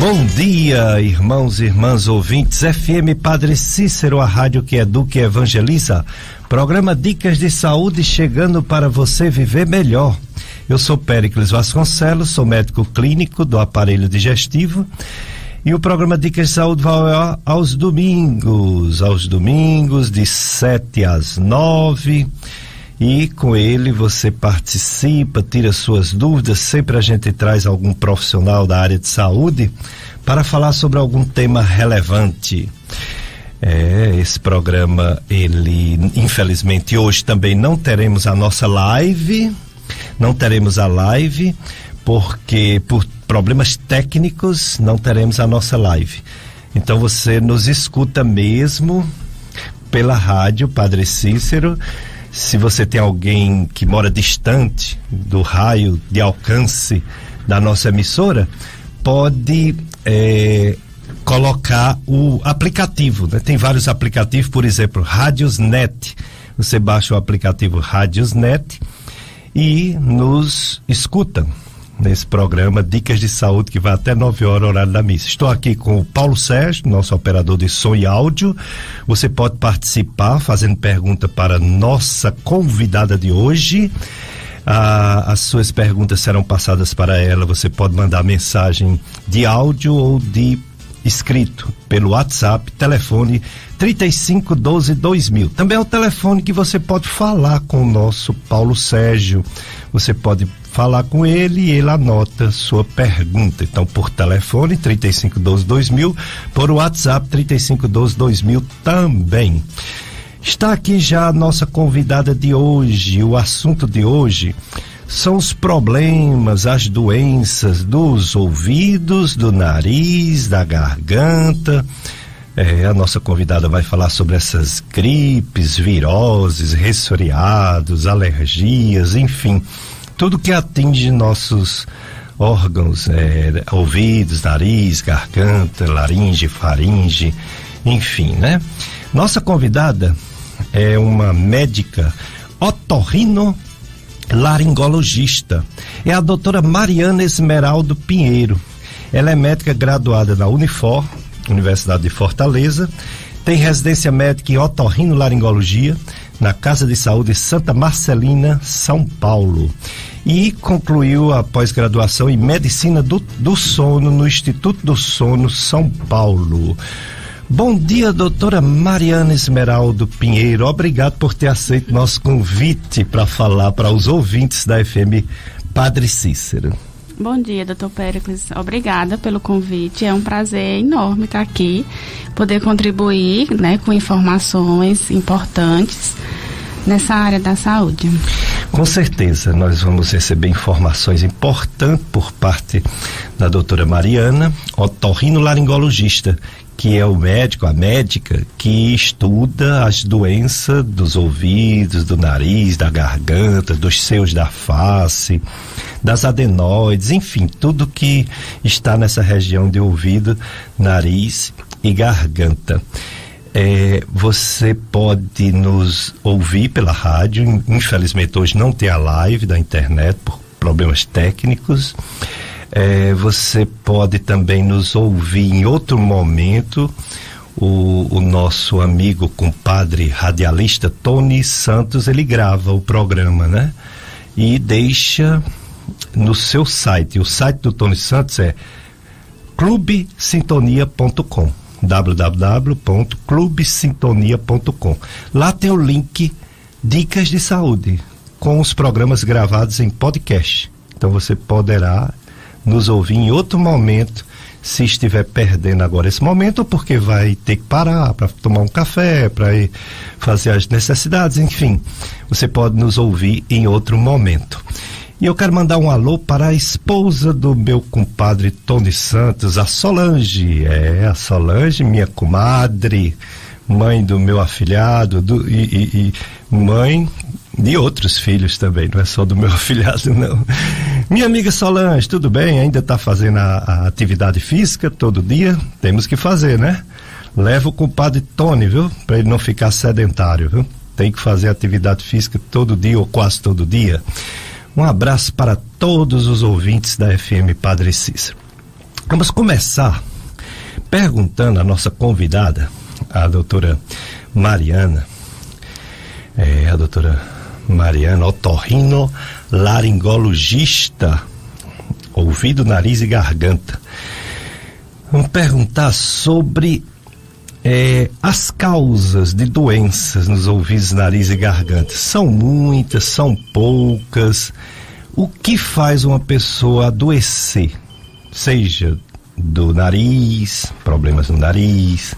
Bom dia, irmãos e irmãs ouvintes. FM Padre Cícero, a rádio que educa e evangeliza. Programa Dicas de Saúde chegando para você viver melhor. Eu sou Péricles Vasconcelos, sou médico clínico do aparelho digestivo. E o programa Dicas de Saúde vai aos domingos de 7 às 9. E com ele você participa, tira suas dúvidas. Sempre a gente traz algum profissional da área de saúde para falar sobre algum tema relevante. Esse programa, infelizmente hoje também não teremos a nossa live. Não teremos a live porque por problemas técnicos não teremos a nossa live. Então você nos escuta mesmo pela rádio Padre Cícero. Se você tem alguém que mora distante do raio de alcance da nossa emissora, pode colocar o aplicativo, né? Tem vários aplicativos, por exemplo, Radiosnet. Você baixa o aplicativo Radiosnet e nos escuta nesse programa Dicas de Saúde, que vai até 9 horas, horário da missa. Estou aqui com o Paulo Sérgio, nosso operador de som e áudio. Você pode participar fazendo pergunta para nossa convidada de hoje. As suas perguntas serão passadas para ela. Você pode mandar mensagem de áudio ou de escrito pelo WhatsApp, telefone 3512-2000. Também é o telefone que você pode falar com o nosso Paulo Sérgio. Você pode falar com ele e ele anota sua pergunta. Então, por telefone 3512-2000, por WhatsApp 3512-2000 também. Está aqui já a nossa convidada de hoje. O assunto de hoje são os problemas, as doenças dos ouvidos, do nariz, da garganta. A nossa convidada vai falar sobre essas gripes, viroses, resfriados, alergias, enfim, tudo que atinge nossos órgãos, ouvidos, nariz, garganta, laringe, faringe, enfim, né? Nossa convidada é uma médica otorrinolaringologista. É a doutora Mariana Esmeraldo Pinheiro. Ela é médica graduada na Unifor, Universidade de Fortaleza, tem residência médica em otorrinolaringologia na Casa de Saúde Santa Marcelina, São Paulo, e concluiu a pós-graduação em Medicina do Sono no Instituto do Sono, São Paulo. Bom dia, doutora Mariana Esmeraldo Pinheiro. Obrigado por ter aceito nosso convite para falar para os ouvintes da FM Padre Cícero. Bom dia, doutor Péricles. Obrigada pelo convite. É um prazer enorme estar aqui, poder contribuir, né, com informações importantes nessa área da saúde. Com certeza, nós vamos receber informações importantes por parte da doutora Mariana, otorrinolaringologista, que é o médico, a médica que estuda as doenças dos ouvidos, do nariz, da garganta, dos seios da face, das adenoides, enfim, tudo que está nessa região de ouvido, nariz e garganta. Você pode nos ouvir pela rádio. Infelizmente hoje não tem a live da internet por problemas técnicos. Você pode também nos ouvir em outro momento. O nosso amigo, compadre radialista Tony Santos, ele grava o programa, né? E deixa no seu site. O site do Tony Santos é clubesintonia.com, www.clubesintonia.com. Lá tem o link Dicas de Saúde, com os programas gravados em podcast. Então você poderá nos ouvir em outro momento, se estiver perdendo agora esse momento, ou porque vai ter que parar para tomar um café, para ir fazer as necessidades, enfim, você pode nos ouvir em outro momento. E eu quero mandar um alô para a esposa do meu compadre Tony Santos, a Solange. A Solange, minha comadre, mãe do meu afilhado, e mãe de outros filhos também, não é só do meu afilhado, não. Minha amiga Solange, tudo bem? Ainda está fazendo a atividade física todo dia? Temos que fazer, né? Leva o compadre Tony, viu? Para ele não ficar sedentário, viu? Tem que fazer atividade física todo dia ou quase todo dia. Um abraço para todos os ouvintes da FM Padre Cícero. Vamos começar perguntando à nossa convidada, a doutora Mariana, otorrinolaringologista, ouvido, nariz e garganta. Vamos perguntar sobre as causas de doenças nos ouvidos, nariz e garganta. São muitas, são poucas? O que faz uma pessoa adoecer? Seja do nariz, problemas no nariz,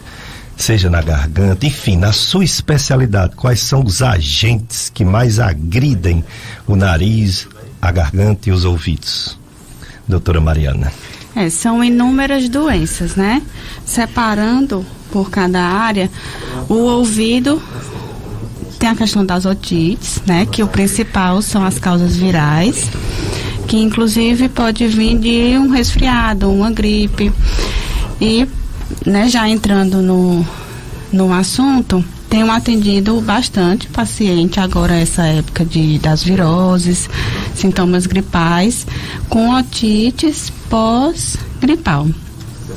seja na garganta, enfim, na sua especialidade, quais são os agentes que mais agridem o nariz, a garganta e os ouvidos? Doutora Mariana. São inúmeras doenças, né? Separando por cada área, o ouvido tem a questão das otites, né? Que o principal são as causas virais, que inclusive pode vir de um resfriado, uma gripe. E, né, já entrando no assunto, tenho atendido bastante paciente agora essa época das viroses, sintomas gripais, com otites pós-gripal,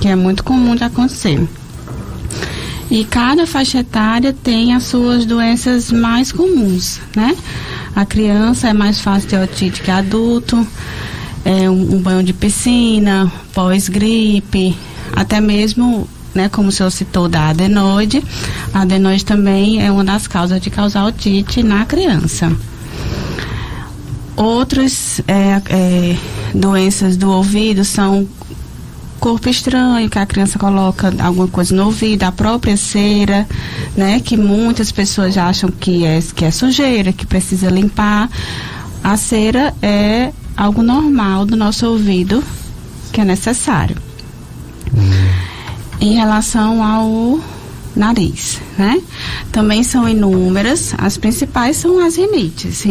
que é muito comum de acontecer. E cada faixa etária tem as suas doenças mais comuns, né? A criança é mais fácil ter otite que adulto, um banho de piscina, pós-gripe, até mesmo, né, como o senhor citou, da adenoide. A adenoide também é uma das causas de causar otite na criança. Outras doenças do ouvido são corpo estranho, que a criança coloca alguma coisa no ouvido, a própria cera, né, que muitas pessoas acham que é sujeira, que precisa limpar. A cera é algo normal do nosso ouvido, que é necessário. Em relação ao nariz, né? Também são inúmeras, as principais são as rinites,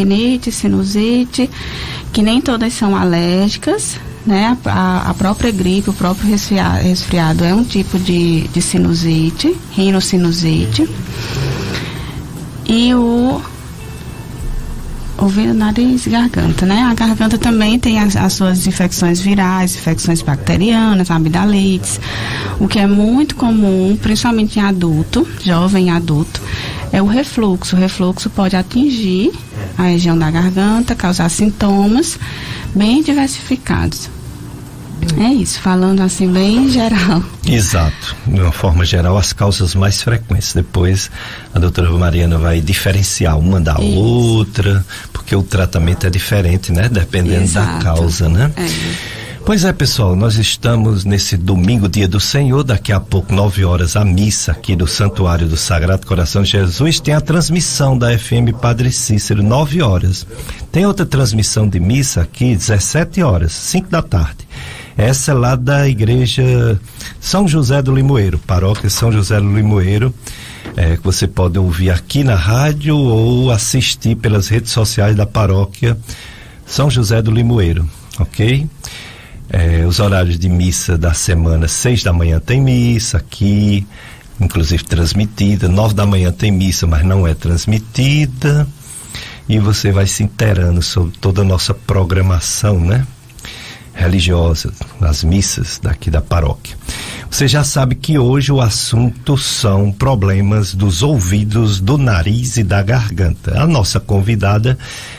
sinusite, que nem todas são alérgicas, né? A própria gripe, o próprio resfriado é um tipo de sinusite, rinocinusite. E o ouvido, nariz e garganta, né? A garganta também tem as suas infecções virais, infecções bacterianas, amidalites. O que é muito comum, principalmente em adulto, jovem adulto, é o refluxo. O refluxo pode atingir a região da garganta, causar sintomas bem diversificados. É isso, falando assim bem geral. Exato, de uma forma geral, as causas mais frequentes. Depois a doutora Mariana vai diferenciar uma da outra, porque o tratamento é diferente, né? Dependendo da causa, né? Pois é, pessoal, nós estamos nesse domingo, dia do Senhor. Daqui a pouco, 9 horas, a missa aqui do Santuário do Sagrado Coração de Jesus. Tem a transmissão da FM Padre Cícero, 9 horas. Tem outra transmissão de missa aqui, 17 horas, 5 da tarde. Essa é lá da igreja São José do Limoeiro, paróquia São José do Limoeiro, que você pode ouvir aqui na rádio ou assistir pelas redes sociais da paróquia São José do Limoeiro, ok? Os horários de missa da semana: 6 da manhã tem missa aqui, inclusive transmitida, 9 da manhã tem missa, mas não é transmitida, e você vai se inteirando sobre toda a nossa programação, né? Religiosa, nas missas daqui da paróquia. Você já sabe que hoje o assunto são problemas dos ouvidos, do nariz e da garganta. A nossa convidada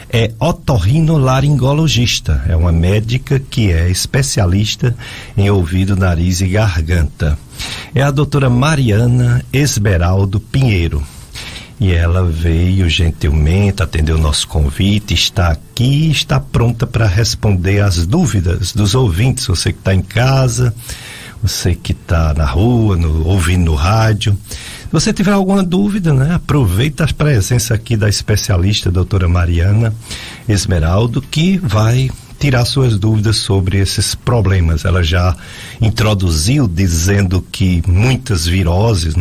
é otorrinolaringologista, é uma médica que é especialista em ouvido, nariz e garganta. É a doutora Mariana Esmeraldo Pinheiro. E ela veio gentilmente, atendeu o nosso convite, está aqui e está pronta para responder as dúvidas dos ouvintes. Você que está em casa, você que está na rua, ouvindo no rádio. Se você tiver alguma dúvida, né, aproveita a presença aqui da especialista, doutora Mariana Esmeraldo, que vai tirar suas dúvidas sobre esses problemas. Ela já introduziu dizendo que muitas viroses,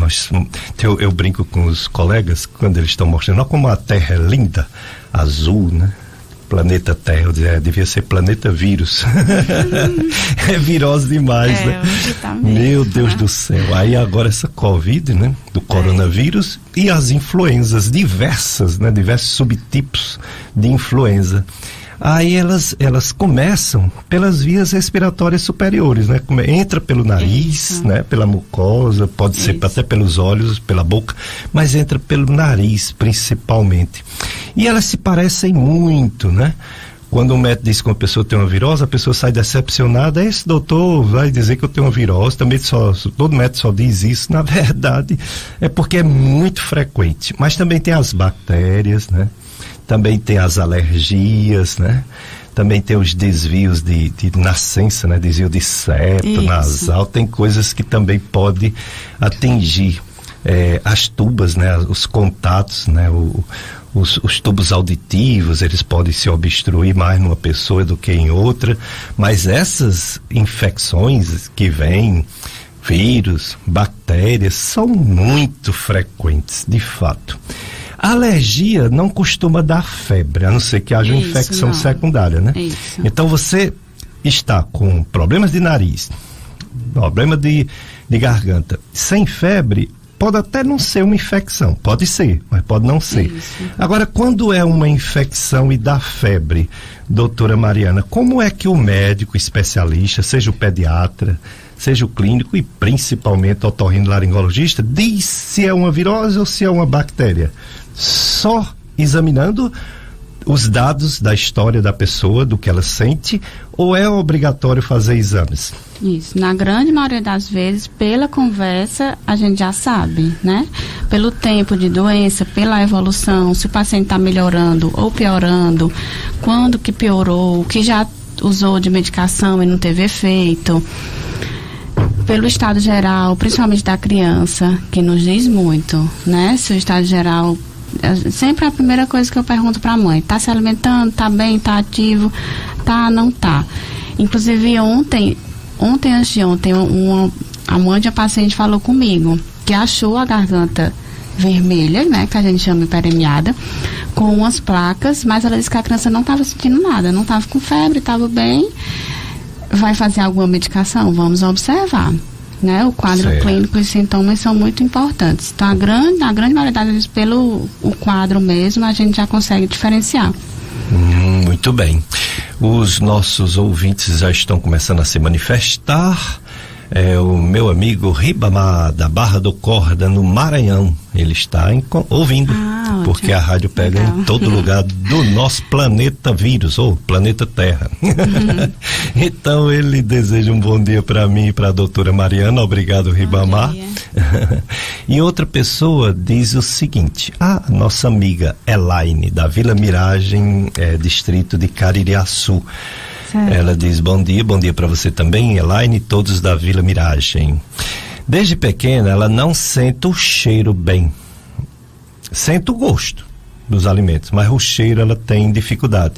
eu brinco com os colegas quando eles estão mostrando, olha como a Terra é linda, azul, né? Planeta Terra, eu dizia, devia ser planeta vírus. É virose demais, né? Tá Meu Deus do céu. Aí agora essa Covid, né? Do coronavírus e as influenzas diversas, né? Diversos subtipos de influenza. Aí elas começam pelas vias respiratórias superiores, né? Entra pelo nariz, né? Pela mucosa, pode ser até pelos olhos, pela boca, mas entra pelo nariz principalmente. E elas se parecem muito, né? Quando o médico diz que uma pessoa tem uma virose, a pessoa sai decepcionada. Esse doutor vai dizer que eu tenho uma virose. Também todo médico só diz isso. Na verdade, é porque é muito frequente. Mas também tem as bactérias, né? Também tem as alergias, né? Também tem os desvios de nascença, né? Desvio de septo nasal. Tem coisas que também pode atingir as tubas, né? Os contatos, né? Os tubos auditivos, eles podem se obstruir mais numa pessoa do que em outra, mas essas infecções que vêm, vírus, bactérias, são muito frequentes, de fato. A alergia não costuma dar febre, a não ser que haja uma infecção secundária, né? Isso. Então você está com problemas de nariz, problema de garganta, sem febre, pode até não ser uma infecção, pode ser, mas pode não ser. Isso. Agora, quando é uma infecção e dá febre, doutora Mariana, como é que o médico especialista, seja o pediatra, seja o clínico e principalmente o otorrinolaringologista, diz se é uma virose ou se é uma bactéria? Só examinando os dados da história da pessoa, do que ela sente, ou é obrigatório fazer exames? Isso, na grande maioria das vezes, pela conversa, a gente já sabe, né? Pelo tempo de doença, pela evolução, se o paciente está melhorando ou piorando, quando que piorou, o que já usou de medicação e não teve efeito, pelo estado geral, principalmente da criança, que nos diz muito, né? Se o estado geral, sempre a primeira coisa que eu pergunto para a mãe, tá se alimentando, tá bem, tá ativo, tá, não tá. Inclusive ontem antes de ontem, a mãe de uma paciente falou comigo que achou a garganta vermelha, né, que a gente chama hiperemiada, com umas placas, mas ela disse que a criança não estava sentindo nada, não estava com febre, estava bem. Vai fazer alguma medicação? Vamos observar, né? O quadro clínico e sintomas são muito importantes. Então, a grande maioria das vezes, pelo o quadro mesmo, a gente já consegue diferenciar. Muito bem. Os nossos ouvintes já estão começando a se manifestar. O meu amigo Ribamar, da Barra do Corda, no Maranhão, ele está ouvindo, porque a rádio pega em todo lugar do nosso planeta vírus, ou planeta Terra. Então ele deseja um bom dia para mim e para a doutora Mariana. Obrigado, Ribamar. E outra pessoa diz o seguinte: a nossa amiga Elaine, da Vila Miragem, distrito de Caririaçu. Certo. Ela diz: bom dia para você também, Elaine, e todos da Vila Miragem. Desde pequena ela não sente o cheiro bem, sente o gosto dos alimentos, mas o cheiro ela tem dificuldade.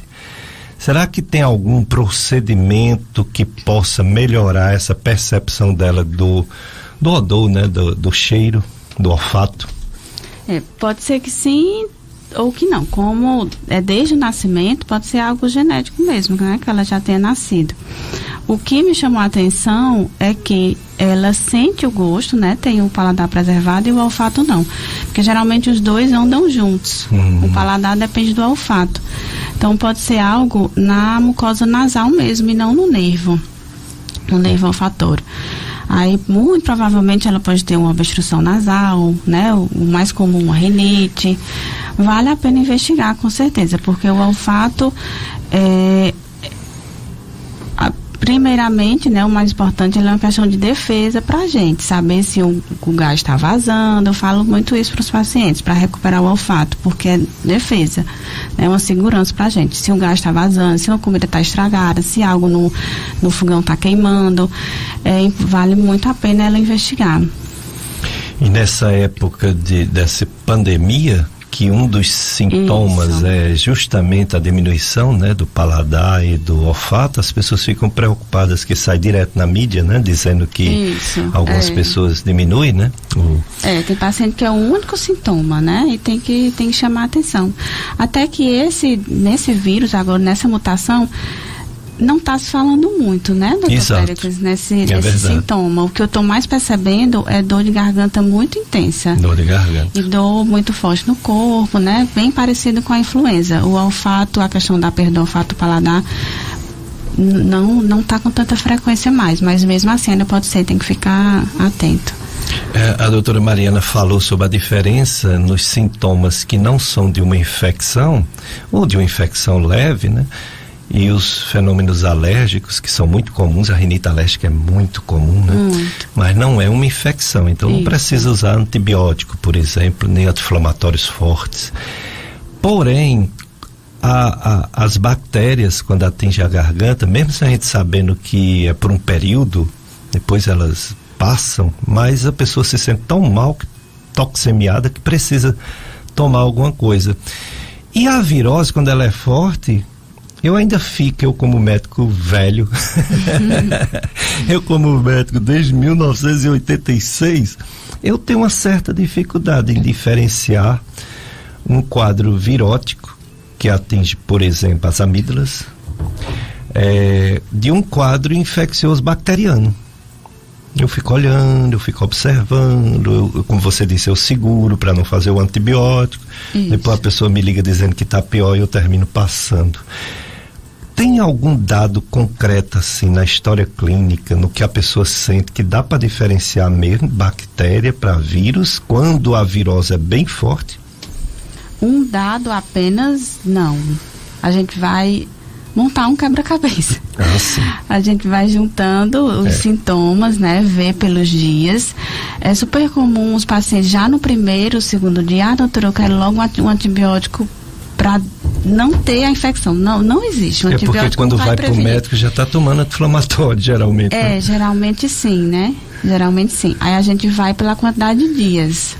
Será que tem algum procedimento que possa melhorar essa percepção dela do odor, né, do cheiro, do olfato? Pode ser que sim ou que não. Como é desde o nascimento, pode ser algo genético mesmo, né, que ela já tenha nascido. O que me chamou a atenção é que ela sente o gosto, né, tem o paladar preservado e o olfato não, porque geralmente os dois andam juntos. O paladar depende do olfato, então pode ser algo na mucosa nasal mesmo e não no nervo olfatório. Aí, muito provavelmente, ela pode ter uma obstrução nasal, né? O mais comum, uma rinite. Vale a pena investigar, com certeza, porque o olfato primeiramente, né, o mais importante é uma questão de defesa pra gente, saber se o gás está vazando. Eu falo muito isso para os pacientes, para recuperar o olfato, porque é defesa, é uma segurança pra gente. Se o gás está vazando, se uma comida está estragada, se algo no fogão está queimando, vale muito a pena ela investigar. E nessa época dessa pandemia, que um dos sintomas é justamente a diminuição, né, do paladar e do olfato, as pessoas ficam preocupadas, que sai direto na mídia, né, dizendo que algumas pessoas diminuem, né? Tem paciente que é o único sintoma, né, e tem que chamar a atenção. Até que nesse vírus, agora nessa mutação, não está se falando muito, né, doutor Péricles, nesse sintoma. O que eu estou mais percebendo é dor de garganta muito intensa. Dor de garganta. E dor muito forte no corpo, né, bem parecido com a influenza. O olfato, a questão da perda do olfato paladar, não está com tanta frequência mais, mas mesmo assim ainda pode ser, tem que ficar atento. A doutora Mariana falou sobre a diferença nos sintomas que não são de uma infecção ou de uma infecção leve, né? E os fenômenos alérgicos, que são muito comuns, a rinite alérgica é muito comum, né? Muito. Mas não é uma infecção, então não precisa usar antibiótico, por exemplo, nem anti-inflamatórios fortes. Porém, as bactérias, quando atingem a garganta, mesmo se a gente sabendo que é por um período, depois elas passam, mas a pessoa se sente tão mal, toxemiada, que precisa tomar alguma coisa. E a virose, quando ela é forte, eu como médico velho, eu como médico desde 1986, eu tenho uma certa dificuldade em diferenciar um quadro virótico, que atinge, por exemplo, as amígdalas, de um quadro infeccioso bacteriano. Eu fico olhando, eu fico observando, como você disse, eu seguro para não fazer o antibiótico. Isso. Depois a pessoa me liga dizendo que está pior e eu termino passando. Tem algum dado concreto assim na história clínica, no que a pessoa sente, que dá para diferenciar mesmo bactéria para vírus quando a virose é bem forte? Um dado apenas, não. A gente vai montar um quebra-cabeça. A gente vai juntando os sintomas, né? Ver pelos dias. É super comum os pacientes já no primeiro, segundo dia, doutora, eu quero logo um antibiótico para não ter a infecção. Não existe um antibiótico. Porque quando vai para o médico já está tomando anti-inflamatório, geralmente. Né? Geralmente sim, né? Geralmente sim. Aí a gente vai pela quantidade de dias.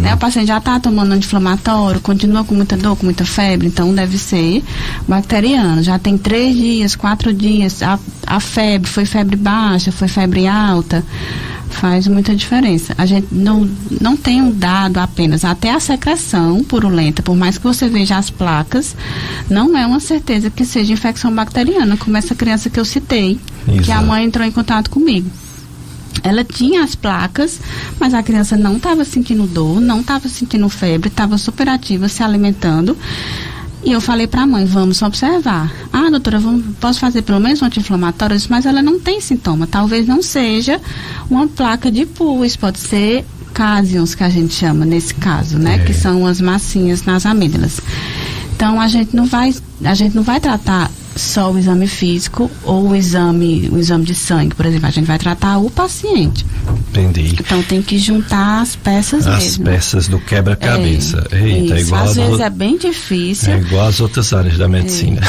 Né? O paciente já está tomando anti-inflamatório, continua com muita dor, com muita febre, então deve ser bacteriano. Já tem 3 dias, 4 dias, a febre, foi febre baixa, foi febre alta, faz muita diferença. A gente não tem um dado apenas, até a secreção purulenta, por mais que você veja as placas, não é uma certeza que seja infecção bacteriana, como essa criança que eu citei, que a mãe entrou em contato comigo. Ela tinha as placas, mas a criança não estava sentindo dor, não estava sentindo febre, estava super ativa, se alimentando. E eu falei para a mãe, vamos observar. Ah, doutora, posso fazer pelo menos um anti-inflamatório? Mas ela não tem sintoma. Talvez não seja uma placa de pus, pode ser casions, que a gente chama nesse caso, né? Que são as massinhas nas amígdalas. Então a gente não vai tratar só o exame físico ou o exame de sangue, por exemplo. A gente vai tratar o paciente. Entendi. Então tem que juntar as peças mesmo. As peças do quebra-cabeça. Eita, igual às vezes é bem difícil. É igual às outras áreas da medicina.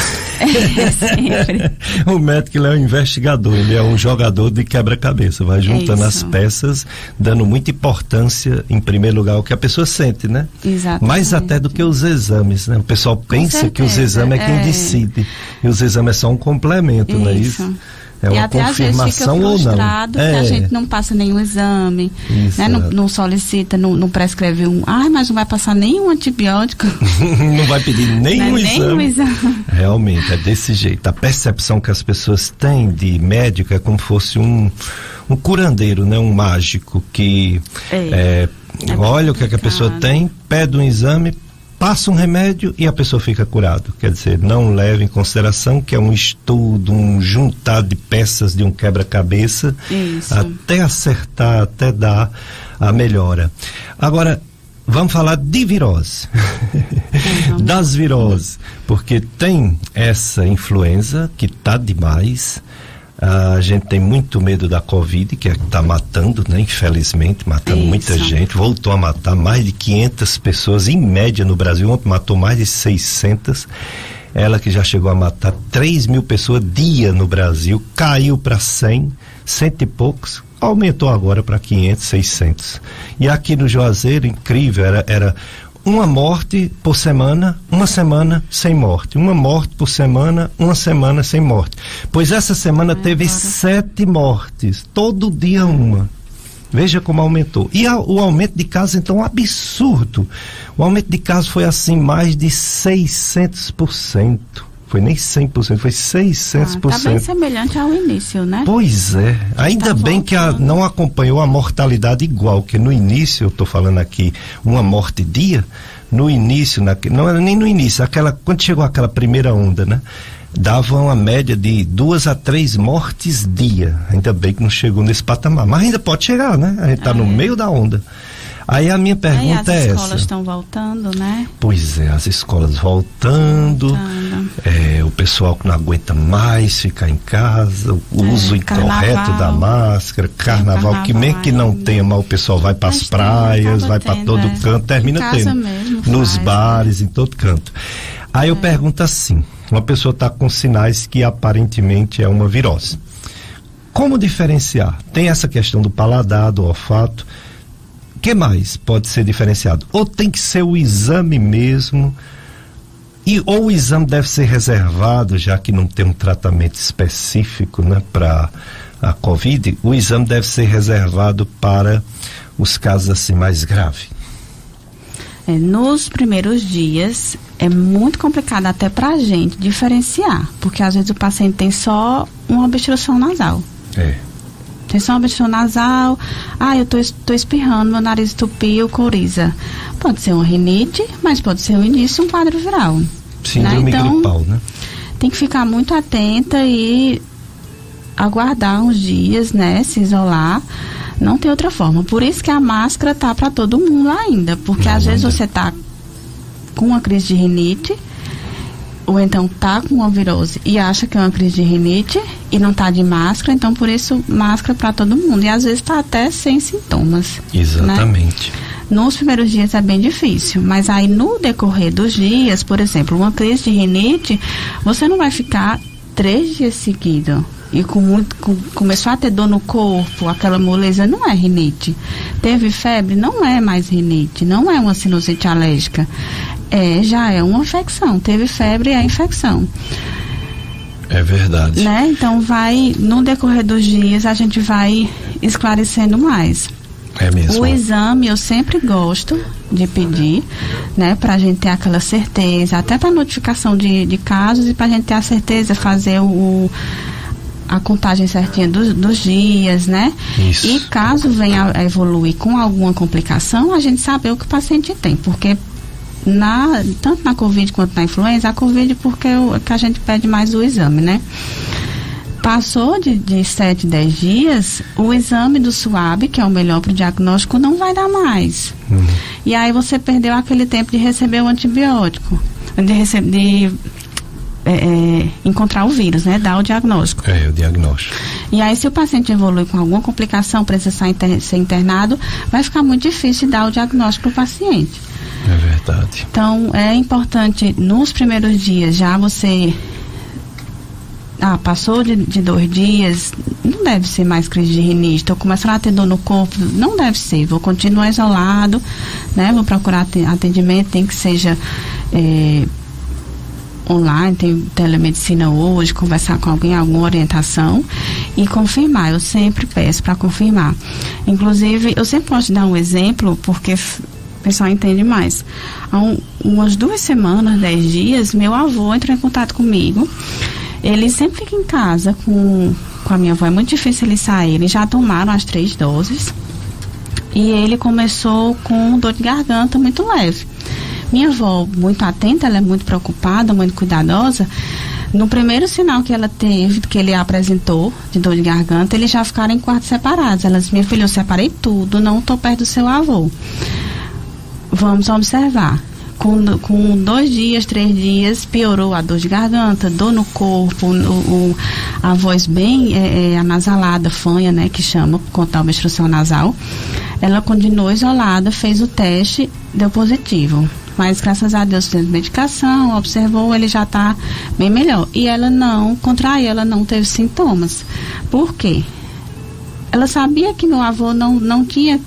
Sempre. O médico, ele é um investigador, ele é um jogador de quebra-cabeça. Vai juntando as peças, dando muita importância, em primeiro lugar, ao que a pessoa sente, né? Exatamente. Mais até do que os exames, né? O pessoal pensa que os exames é quem decide. E os exames é só um complemento, não é isso? É uma até confirmação às vezes fica frustrado que a gente não passa nenhum exame, né? Não solicita, não prescreve mas não vai passar nenhum antibiótico. Não vai pedir nenhum exame. exame. Realmente, é desse jeito. A percepção que as pessoas têm de médico é como se fosse um curandeiro, né? Um mágico que olha o que a pessoa tem, pede um exame, passa um remédio e a pessoa fica curada. Quer dizer, não leva em consideração que é um estudo, um juntar de peças de um quebra-cabeça até acertar, até dar a melhora. Agora, vamos falar de virose. Das viroses, porque tem essa influenza que tá demais. A gente tem muito medo da Covid, que está matando, né? Infelizmente, matando muita gente. Voltou a matar mais de 500 pessoas, em média, no Brasil. Ontem matou mais de 600. Ela que já chegou a matar 3.000 pessoas dia no Brasil, caiu para 100 e poucos, aumentou agora para 500, 600. E aqui no Juazeiro, incrível, era uma morte por semana, uma semana sem morte. Uma morte por semana, uma semana sem morte. Pois essa semana teve 7 mortes, todo dia uma. Veja como aumentou. E o aumento de casos, então, absurdo. O aumento de casos foi assim, mais de 600%. Foi nem 100%, foi 600%. Tá bem semelhante ao início, né? Pois é. Ainda bem que não acompanhou a mortalidade igual, que no início, eu estou falando aqui, uma morte dia, no início, não era nem no início, quando chegou aquela primeira onda, né? Dava uma média de 2 a 3 mortes dia. Ainda bem que não chegou nesse patamar. Mas ainda pode chegar, né? A gente está no meio da onda. Aí a minha pergunta é essa. As escolas estão voltando, né? Pois é, as escolas voltando. O pessoal que não aguenta mais ficar em casa, o uso incorreto da máscara, carnaval, que nem que não tenha, mas o pessoal vai para as praias, vai para todo canto, termina tendo. Nos bares, em todo canto. Aí eu pergunto assim, uma pessoa está com sinais que aparentemente é uma virose. Como diferenciar? Tem essa questão do paladar, do olfato. O que mais pode ser diferenciado? Ou tem que ser o exame mesmo, ou o exame deve ser reservado, já que não tem um tratamento específico, né, para a Covid, o exame deve ser reservado para os casos assim mais graves. Nos primeiros dias é muito complicado até para a gente diferenciar, porque às vezes o paciente tem só uma obstrução nasal. Tem só uma obstrução nasal, eu tô espirrando, meu nariz entupiu, coriza. Pode ser uma rinite, mas pode ser o início de um quadro viral. Síndrome gripal, né? Tem que ficar muito atenta e aguardar uns dias, né? Se isolar. Não tem outra forma. Por isso que a máscara tá para todo mundo ainda. Porque às vezes você tá com uma crise de rinite, ou então tá com uma virose e acha que é uma crise de rinite e não tá de máscara, então por isso máscara para todo mundo. E às vezes tá até sem sintomas. Exatamente. Né? Nos primeiros dias é bem difícil, mas aí no decorrer dos dias, por exemplo, uma crise de rinite, você não vai ficar 3 dias seguidos e começou a ter dor no corpo, aquela moleza, não é rinite. Teve febre, não é mais rinite, não é uma sinusite alérgica. Já é uma infecção. Teve febre, é infecção. É verdade. Né? Então no decorrer dos dias a gente vai esclarecendo mais. É mesmo. O exame eu sempre gosto de pedir, né, pra gente ter aquela certeza, até pra notificação de casos e pra gente ter a certeza, fazer a contagem certinha dos dias, né? Isso. E caso venha a evoluir com alguma complicação, a gente sabe o que o paciente tem, porque tanto na Covid quanto na influenza, a Covid porque que a gente pede mais o exame, né? Passou de 7, 10 dias, o exame do SWAB, que é o melhor para o diagnóstico, não vai dar mais. E aí você perdeu aquele tempo de receber o antibiótico, de encontrar o vírus, né? Dar o diagnóstico. O diagnóstico. E aí, se o paciente evolui com alguma complicação, precisa ser internado, vai ficar muito difícil de dar o diagnóstico para o paciente. É verdade. Então, é importante, nos primeiros dias, já você... passou de 2 dias, não deve ser mais crise de rinite, estou começando a ter dor no corpo, não deve ser, vou continuar isolado, né? Vou procurar atendimento, tem que seja online, tem telemedicina hoje, conversar com alguém, alguma orientação e confirmar, eu sempre peço para confirmar. Inclusive, eu sempre gosto de dar um exemplo, porque o pessoal entende mais. Há umas 2 semanas, 10 dias, meu avô entrou em contato comigo. Ele sempre fica em casa com a minha avó, é muito difícil ele sair. Eles já tomaram as 3 doses e ele começou com dor de garganta muito leve. Minha avó, muito atenta, ela é muito preocupada, muito cuidadosa. No primeiro sinal que ela teve, que ele apresentou de dor de garganta, eles já ficaram em quartos separados. Ela disse: minha filha, eu separei tudo, não estou perto do seu avô. Vamos observar. Com 2 dias, 3 dias, piorou a dor de garganta, dor no corpo, a voz bem anasalada, fanha, né, que chama, por conta da obstrução nasal. Ela continuou isolada, fez o teste, deu positivo. Mas, graças a Deus, teve medicação, observou, ele já está bem melhor. E ela não contraiu, ela não teve sintomas. Por quê? Ela sabia que meu avô não tinha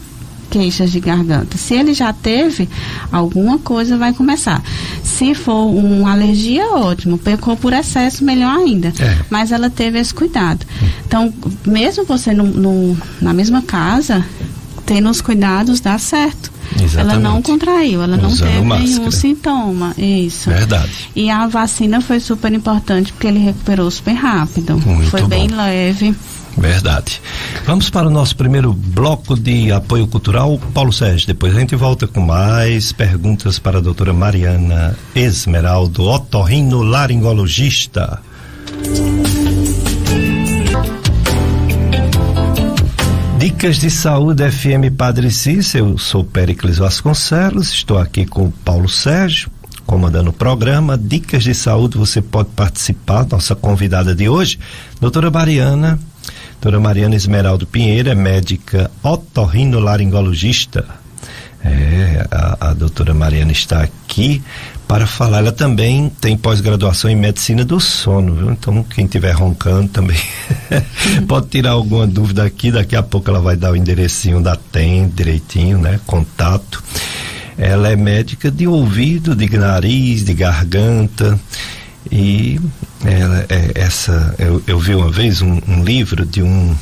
queixas de garganta. Se ele já teve, alguma coisa vai começar. Se for uma alergia, ótimo. Pecou por excesso, melhor ainda. Mas ela teve esse cuidado. Então, mesmo você na mesma casa, tendo os cuidados, dá certo. Exatamente. Ela não contraiu, ela usando não teve máscara. nenhum sintoma. Isso. Verdade. E a vacina foi super importante porque ele recuperou super rápido. Muito foi bem leve. Verdade. Vamos para o nosso primeiro bloco de apoio cultural, Paulo Sérgio. Depois a gente volta com mais perguntas para a doutora Mariana Esmeraldo, otorrinolaringologista. Dicas de Saúde FM Padre Cícero. Eu sou Péricles Vasconcelos, estou aqui com o Paulo Sérgio, comandando o programa. Dicas de Saúde, você pode participar. Nossa convidada de hoje, doutora Mariana Esmeraldo Pinheiro, é médica otorrinolaringologista. A doutora Mariana está aqui para falar. Ela também tem pós-graduação em medicina do sono, viu? Então quem estiver roncando também pode tirar alguma dúvida aqui. Daqui a pouco ela vai dar o enderecinho da TEM direitinho, né? Contato. Ela é médica de ouvido, de nariz, de garganta. E ela eu vi uma vez um livro de um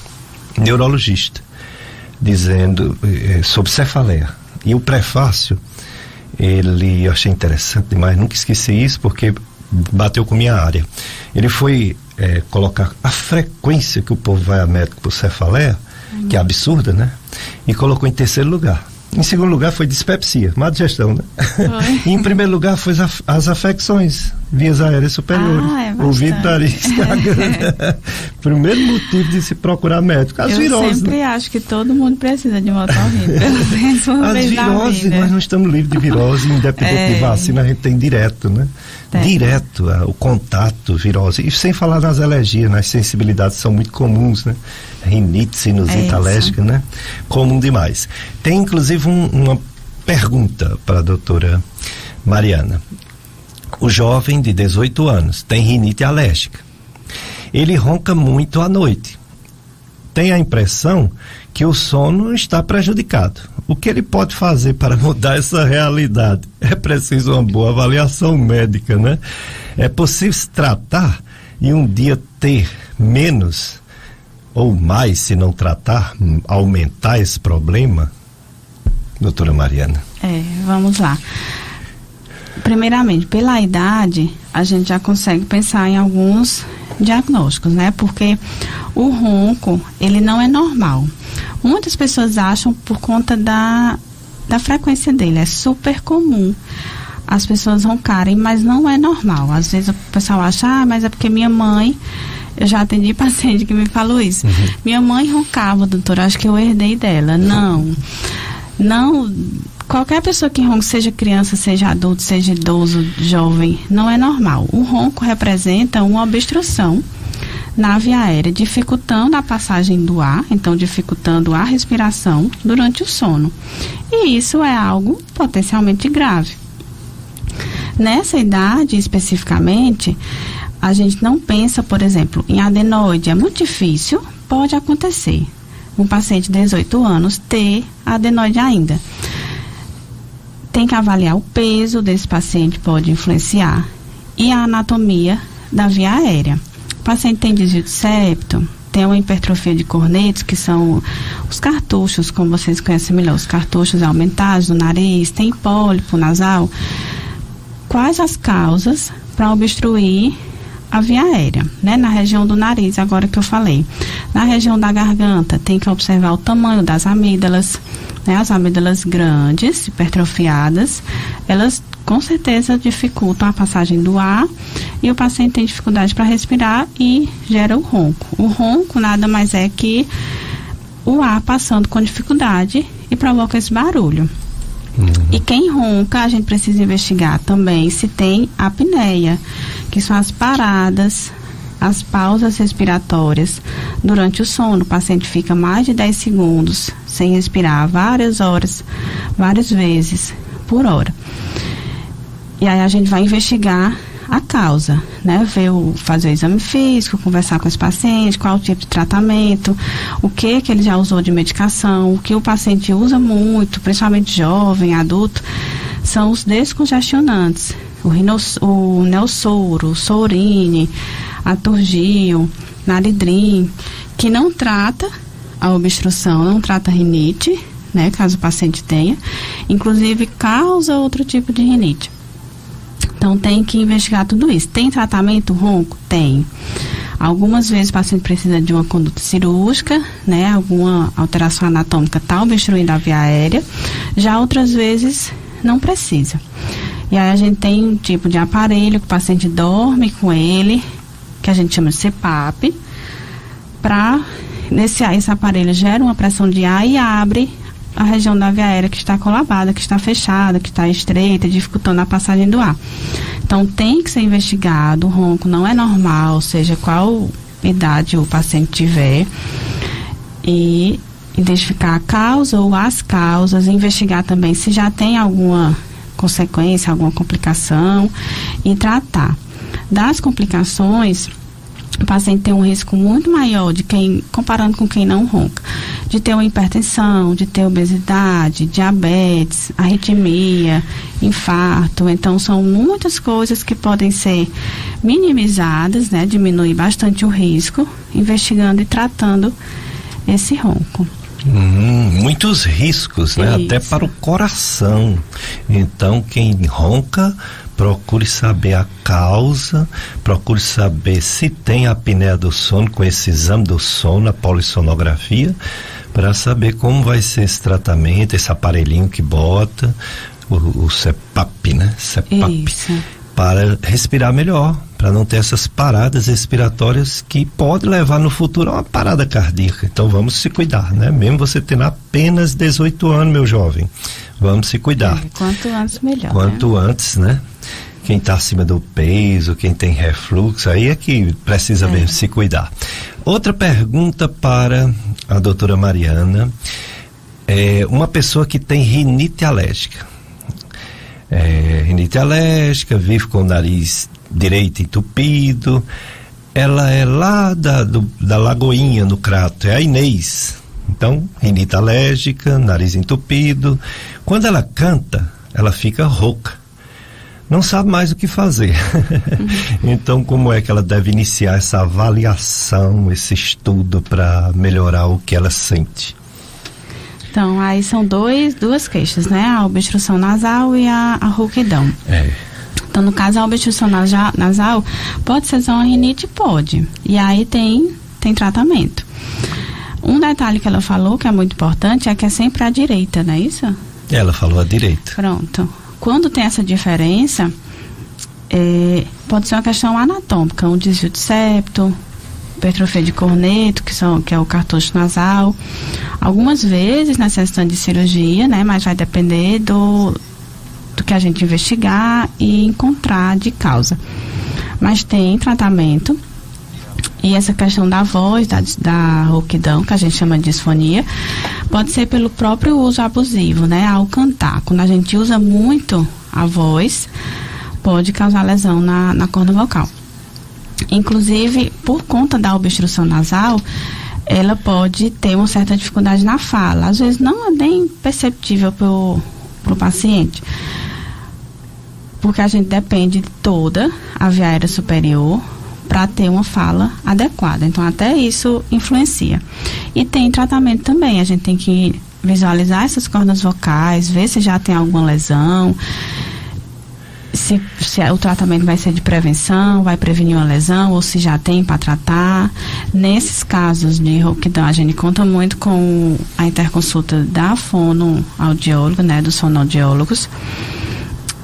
neurologista dizendo sobre cefaleia, e o prefácio eu achei interessante demais, nunca esqueci isso porque bateu com minha área. Ele foi colocar a frequência que o povo vai a médico por cefaleia, que é absurda, né? E colocou em terceiro lugar. Em segundo lugar foi dispepsia, má digestão, né? E em primeiro lugar foi as afecções, vias aéreas superiores, ouvido, nariz, garganta. Primeiro motivo de se procurar médico, as viroses. Eu sempre acho que todo mundo precisa de um otorrino, pelo menos uma vez na vida. As viroses, nós não estamos livres de virose, independente de vacina, a gente tem direto, né? Direto, o contato, virose, e sem falar nas alergias, nas sensibilidades são muito comuns, né? Rinite, sinusite alérgica, né? Comum demais. Tem inclusive uma pergunta para a doutora Mariana. O jovem de 18 anos tem rinite alérgica. Ele ronca muito à noite. Tem a impressão que o sono está prejudicado. O que ele pode fazer para mudar essa realidade? É preciso uma boa avaliação médica, né? É possível se tratar e um dia ter menos ou mais, se não tratar, aumentar esse problema? Doutora Mariana. Vamos lá. Primeiramente, pela idade, a gente já consegue pensar em alguns diagnósticos, né? Porque o ronco, ele não é normal. Muitas pessoas acham por conta da frequência dele. É super comum as pessoas roncarem, mas não é normal. Às vezes o pessoal acha, mas é porque minha mãe... Eu já atendi paciente que me falou isso. Minha mãe roncava, doutora, acho que eu herdei dela. Não. Qualquer pessoa que ronca, seja criança, seja adulto, seja idoso, jovem, não é normal. O ronco representa uma obstrução na via aérea, dificultando a passagem do ar, então dificultando a respiração durante o sono. E isso é algo potencialmente grave. Nessa idade, especificamente, a gente não pensa, por exemplo, em adenoide. É muito difícil, pode acontecer. Um paciente de 18 anos ter adenoide ainda. Tem que avaliar o peso desse paciente, pode influenciar. E a anatomia da via aérea. O paciente tem desvio de septo, tem uma hipertrofia de cornetos, que são os cartuchos, como vocês conhecem melhor, os cartuchos aumentados do nariz, tem pólipo nasal. Quais as causas para obstruir a via aérea, né? Na região do nariz, agora que eu falei. Na região da garganta, tem que observar o tamanho das amígdalas, né? As amígdalas grandes, hipertrofiadas, elas com certeza dificultam a passagem do ar e o paciente tem dificuldade para respirar e gera o ronco. O ronco nada mais é que o ar passando com dificuldade e provoca esse barulho. E quem ronca, a gente precisa investigar também se tem apneia, que são as paradas, as pausas respiratórias durante o sono. O paciente fica mais de 10 segundos sem respirar várias horas, várias vezes por hora. E aí a gente vai investigar a causa, né? Fazer o exame físico, conversar com esse paciente, qual o tipo de tratamento, o que ele já usou de medicação, o que o paciente usa muito, principalmente jovem, adulto, são os descongestionantes, o Neosoro, o Sorine, Aturgil, Naridrim, que não trata a obstrução, não trata a rinite, né, caso o paciente tenha, inclusive causa outro tipo de rinite. Então tem que investigar tudo isso. Tem tratamento ronco? Tem. Algumas vezes o paciente precisa de uma conduta cirúrgica, né, alguma alteração anatômica está obstruindo a via aérea, já outras vezes não precisa. E aí a gente tem um tipo de aparelho que o paciente dorme com ele, que a gente chama de CPAP, esse aparelho gera uma pressão de ar e abre a região da via aérea que está colabada, que está fechada, que está estreita, dificultando a passagem do ar. Então tem que ser investigado, o ronco não é normal, seja qual idade o paciente tiver, e identificar a causa ou as causas, investigar também se já tem alguma consequência, alguma complicação e tratar. Das complicações, o paciente tem um risco muito maior comparando com quem não ronca, de ter uma hipertensão, de ter obesidade, diabetes, arritmia, infarto. Então são muitas coisas que podem ser minimizadas, né, diminuir bastante o risco, investigando e tratando esse ronco. Muitos riscos, né? Isso. Até para o coração. Então quem ronca, procure saber a causa, procure saber se tem apneia do sono com esse exame do sono, a polissonografia, para saber como vai ser esse tratamento, esse aparelhinho que bota, o CPAP, né? CPAP. Isso. Para respirar melhor, para não ter essas paradas respiratórias que pode levar no futuro a uma parada cardíaca. Então vamos se cuidar, né? Mesmo você tendo apenas 18 anos, meu jovem, vamos se cuidar. Quanto antes melhor. Quanto antes, né? Quem está acima do peso, quem tem refluxo, aí é que precisa mesmo se cuidar. Outra pergunta para a doutora Mariana. Uma pessoa que tem rinite alérgica. Rinite alérgica, vive com o nariz direito entupido. Ela é lá da Lagoinha, no Crato, é a Inês. Então, rinite alérgica, nariz entupido. Quando ela canta, ela fica rouca. Não sabe mais o que fazer. Então, como é que ela deve iniciar essa avaliação, esse estudo para melhorar o que ela sente? Então, aí são duas queixas, né? A obstrução nasal e a rouquidão. Então, no caso, a obstrução nasal pode ser só uma rinite? Pode. E aí tem tratamento. Um detalhe que ela falou, que é muito importante, é que é sempre à direita, não é isso? Ela falou à direita. Pronto. Quando tem essa diferença, pode ser uma questão anatômica, um desvio de septo, hipertrofia de corneto, que é o cartucho nasal. Algumas vezes necessitando de cirurgia, né? Mas vai depender do que a gente investigar e encontrar de causa. Mas tem tratamento. E essa questão da voz, da rouquidão, que a gente chama de disfonia, pode ser pelo próprio uso abusivo, né? Ao cantar. Quando a gente usa muito a voz, pode causar lesão na corda vocal. Inclusive, por conta da obstrução nasal, ela pode ter uma certa dificuldade na fala. Às vezes não é bem perceptível pro paciente. Porque a gente depende de toda a via aérea superior para ter uma fala adequada. Então, até isso influencia. E tem tratamento também. A gente tem que visualizar essas cordas vocais, ver se já tem alguma lesão, se o tratamento vai ser de prevenção, vai prevenir uma lesão, ou se já tem para tratar. Nesses casos de rouquidão, a gente conta muito com a interconsulta da fonoaudióloga, né, dos fonoaudiólogos.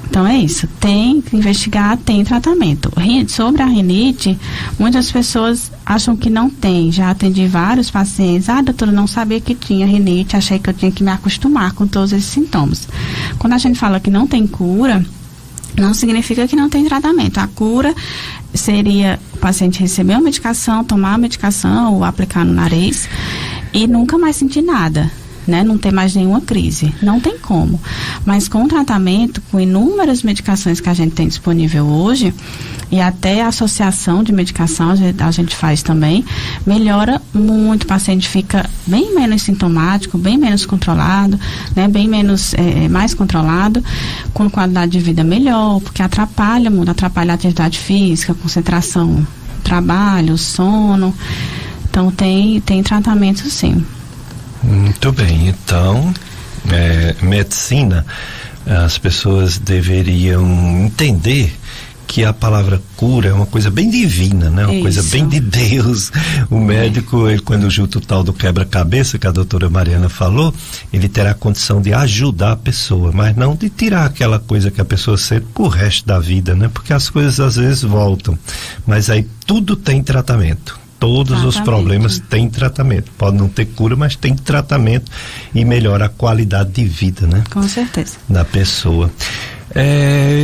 Então é isso, tem que investigar, tem tratamento. Sobre a rinite, muitas pessoas acham que não tem. Já atendi vários pacientes. Doutora, não sabia que tinha rinite, achei que eu tinha que me acostumar com todos esses sintomas. Quando a gente fala que não tem cura, não significa que não tem tratamento. A cura seria o paciente receber uma medicação, tomar a medicação ou aplicar no nariz e nunca mais sentir nada, né? Não ter mais nenhuma crise. Não tem como. Mas com o tratamento, com inúmeras medicações que a gente tem disponível hoje, e até a associação de medicação a gente faz também, melhora muito. O paciente fica bem menos sintomático, bem menos controlado, né? Bem menos, mais controlado, com qualidade de vida melhor, porque atrapalha muito, atrapalha a atividade física, concentração, trabalho, sono. Então tem tratamento sim. Muito bem, então medicina, as pessoas deveriam entender que a palavra cura é uma coisa bem divina, né? Uma coisa bem de Deus. O médico, ele, quando junta o tal do quebra-cabeça que a doutora Mariana falou, ele terá a condição de ajudar a pessoa, mas não de tirar aquela coisa que a pessoa sente pro resto da vida, né? Porque as coisas às vezes voltam, mas aí tudo tem tratamento. Todos os problemas têm tratamento. Pode não ter cura, mas tem tratamento e melhora a qualidade de vida, né? Com certeza. Da pessoa.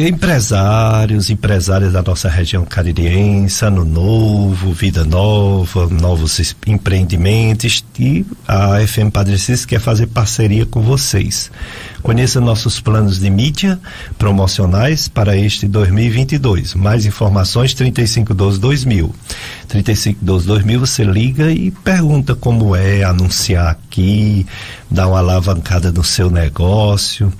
Empresárias da nossa região caririense, Ano Novo, Vida Nova, novos empreendimentos, e a FM Padre Cícero quer fazer parceria com vocês. Conheça nossos planos de mídia promocionais para este 2022. Mais informações 3512-2000. 3512-2000, você liga e pergunta como é anunciar aqui, dar uma alavancada no seu negócio.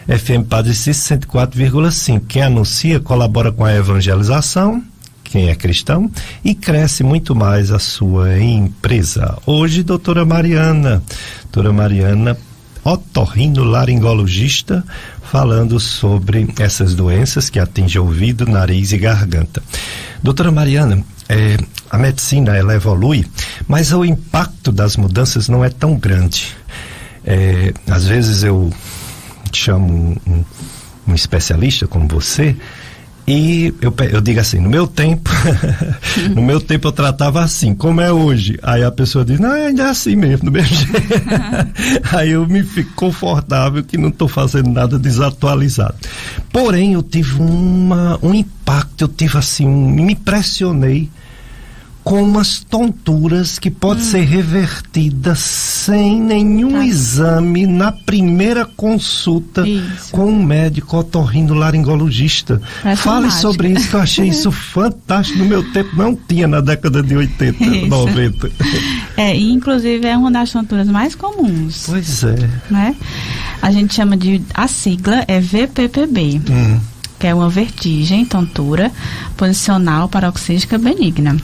FM Padre Cícero 104,5. Quem anuncia colabora com a evangelização, quem é cristão, e cresce muito mais a sua empresa. Hoje, doutora Mariana otorrinolaringologista, falando sobre essas doenças que atingem ouvido, nariz e garganta. Doutora Mariana, a medicina, ela evolui, mas o impacto das mudanças não é tão grande. Às vezes eu chamo um especialista como você e eu digo assim, no meu tempo no meu tempo eu tratava assim, como é hoje. Aí a pessoa diz, não, ainda é assim mesmo, do mesmo jeito. Aí eu me fico confortável que não estou fazendo nada desatualizado. Porém, eu tive um impacto, eu tive assim, me impressionei com umas tonturas que pode ser revertidas sem nenhum exame na primeira consulta com um médico otorrinolaringologista. Fale sobre isso, que eu achei isso fantástico. No meu tempo não tinha, na década de 80, 90. E inclusive é uma das tonturas mais comuns. Pois é. Né? A gente chama a sigla é VPPB, que é uma vertigem, tontura posicional paroxística benigna.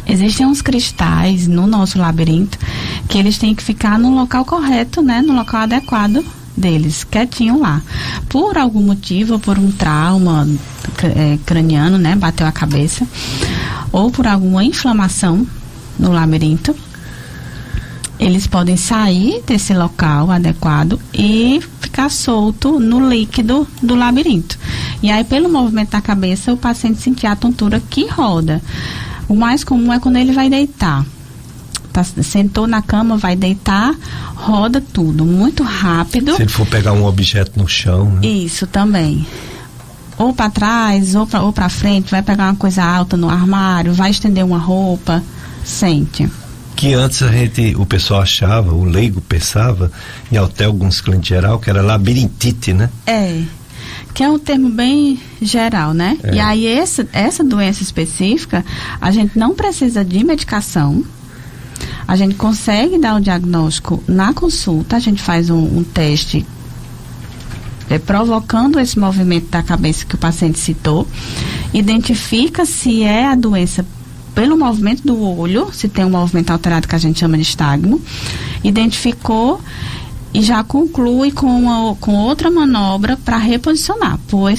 Existem uns cristais no nosso labirinto que eles têm que ficar no local correto, né? No local adequado deles, quietinho lá. Por algum motivo, por um trauma craniano, né? Bateu a cabeça, ou por alguma inflamação no labirinto, eles podem sair desse local adequado e ficar solto no líquido do labirinto. E aí, pelo movimento da cabeça, o paciente sentir a tontura que roda. O mais comum é quando ele vai deitar. Sentou na cama, vai deitar, roda tudo, muito rápido. Se ele for pegar um objeto no chão, né? Isso também. Ou para trás, ou para frente, vai pegar uma coisa alta no armário, vai estender uma roupa, sente. Que antes o pessoal achava, o leigo pensava, e até alguns clientes geral, que era labirintite, né? Que é um termo bem geral, né? E aí essa doença específica, a gente não precisa de medicação, a gente consegue dar o diagnóstico na consulta, a gente faz um teste provocando esse movimento da cabeça que o paciente citou, identifica se é a doença pelo movimento do olho, se tem um movimento alterado que a gente chama de estágmo, identificou e já conclui com outra manobra para reposicionar, pôr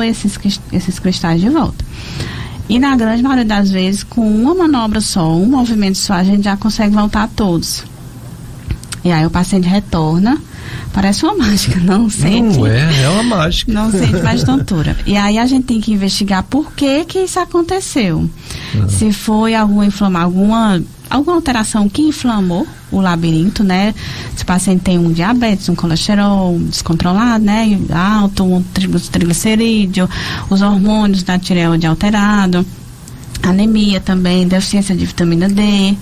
esses cristais de volta. E na grande maioria das vezes, com uma manobra só, um movimento só, a gente já consegue voltar a todos. E aí o paciente retorna, parece uma mágica, não sente. Não é uma mágica. Não sente mais tontura. E aí a gente tem que investigar por que isso aconteceu. Se foi alguma alteração que inflamou o labirinto, né? Se o paciente tem um diabetes, um colesterol descontrolado, né? Alto, um triglicerídeo, os hormônios da tireoide alterado, anemia também, deficiência de vitamina D.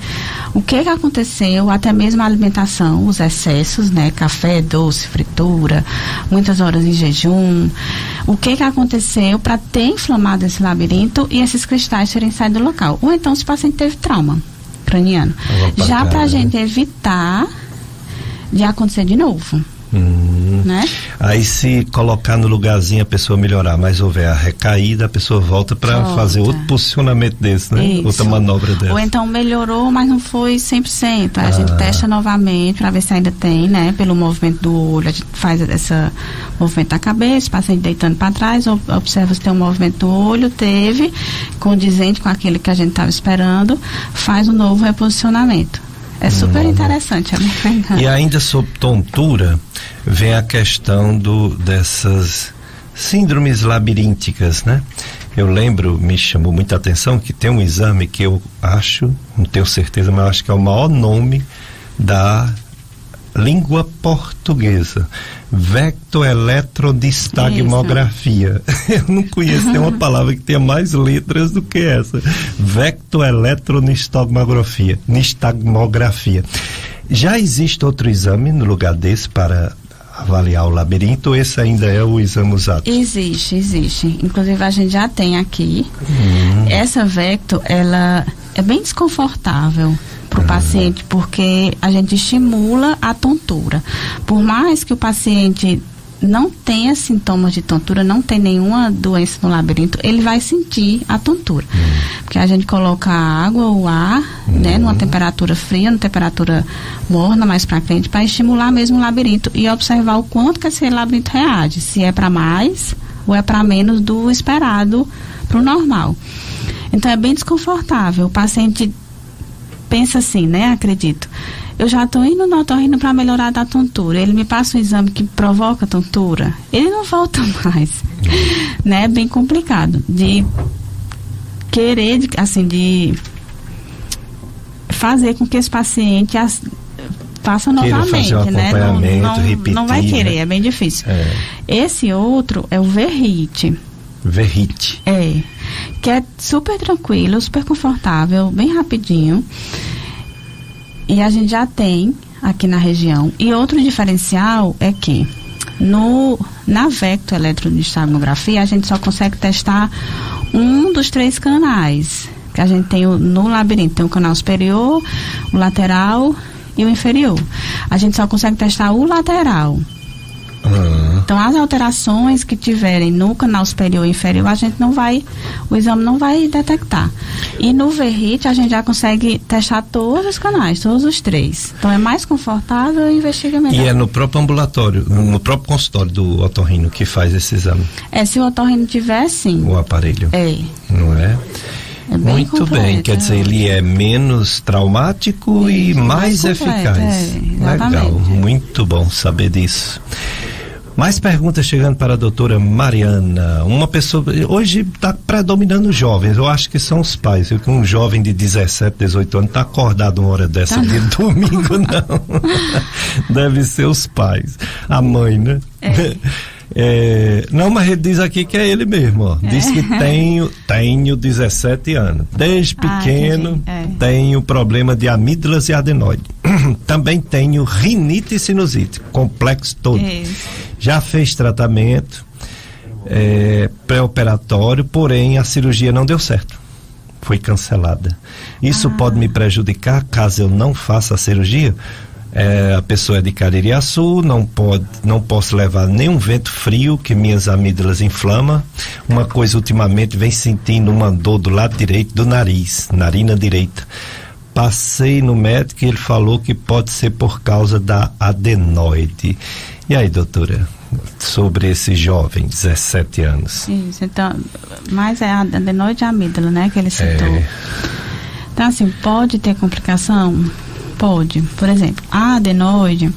O que aconteceu, até mesmo a alimentação, os excessos, né? Café, doce, fritura, muitas horas em jejum. O que aconteceu para ter inflamado esse labirinto e esses cristais terem saído do local? Ou então se o paciente teve trauma craniano. Já para a gente evitar de acontecer de novo. Né? Aí se colocar no lugarzinho a pessoa melhorar, mas houver a recaída, a pessoa volta para fazer outro posicionamento desse, né? Isso. Outra manobra dessa. Ou então melhorou, mas não foi 100%. A gente testa novamente para ver se ainda tem, né? Pelo movimento do olho, a gente faz esse movimento da cabeça, o paciente deitando para trás, observa se tem um movimento do olho, teve, condizente com aquele que a gente estava esperando, faz um novo reposicionamento. É super interessante, é muito legal. E ainda sobre tontura, vem a questão dessas síndromes labirínticas, né? Eu lembro, me chamou muita atenção que tem um exame que eu acho, não tenho certeza, mas eu acho que é o maior nome da língua portuguesa: vectoeletrodistagmografia. Eu não conheço nenhuma palavra que tenha mais letras do que essa. Vectoeletrodistagmografia. Já existe outro exame no lugar desse para avaliar o labirinto, ou esse ainda é o exame usado? Existe. Inclusive a gente já tem aqui. Essa vecto, ela é bem desconfortável para o paciente, porque a gente estimula a tontura. Por mais que o paciente não tenha sintomas de tontura, não tem nenhuma doença no labirinto, ele vai sentir a tontura. Porque a gente coloca a água ou ar, né, numa temperatura fria, numa temperatura morna, mais para frente, para estimular mesmo o labirinto e observar o quanto que esse labirinto reage, se é para mais ou é para menos do esperado para o normal. Então é bem desconfortável. O paciente pensa assim, né? Acredito. Eu já estou indo no otorrino para melhorar da tontura. Ele me passa um exame que provoca tontura. Ele não volta mais. Né? É bem complicado. De querer, de fazer com que esse paciente faça novamente, fazer um né? Repetir, não vai querer, é bem difícil. Esse outro é o Verrite. Que é super tranquilo, super confortável, bem rapidinho. E a gente já tem aqui na região. E outro diferencial é que na vectoeletrodistagmografia a gente só consegue testar um dos 3 canais que a gente tem no labirinto. Tem o canal superior, o lateral e o inferior. A gente só consegue testar o lateral. Então as alterações que tiverem no canal superior e inferior, o exame não vai detectar. E no Verrite a gente já consegue testar todos os canais, todos os 3. Então é mais confortável e investiga melhor. E é no próprio ambulatório, no próprio consultório do otorrino que faz esse exame? Se o otorrino tiver, sim. O aparelho? Não é? Muito completo, bem, quer dizer, ele é menos traumático e mais completo, eficaz. Legal, muito bom saber disso. Mais perguntas chegando para a doutora Mariana. Uma pessoa, hoje está predominando os jovens, eu acho que são os pais, viu? Que um jovem de 17, 18 anos está acordado uma hora dessa de domingo, não. Deve ser os pais. A mãe, né? Não, mas ele diz aqui que é ele mesmo, ó. Diz que tenho 17 anos. Desde pequeno tenho problema de amígdalas e adenoide. Também tenho rinite e sinusite, complexo todo. Já fez tratamento pré-operatório, porém a cirurgia não deu certo. Foi cancelada. Isso pode me prejudicar caso eu não faça a cirurgia? A pessoa é de Caririaçu, não posso levar nenhum vento frio, que minhas amígdalas inflamam. Uma coisa, ultimamente, vem sentindo uma dor do lado direito do nariz, narina direita. Passei no médico e ele falou que pode ser por causa da adenoide. E aí, doutora, sobre esse jovem, 17 anos? Isso, então, mas é a adenoide e a amígdala, né, que ele citou. Então, assim, pode ter complicação? Pode. Por exemplo, a adenoide,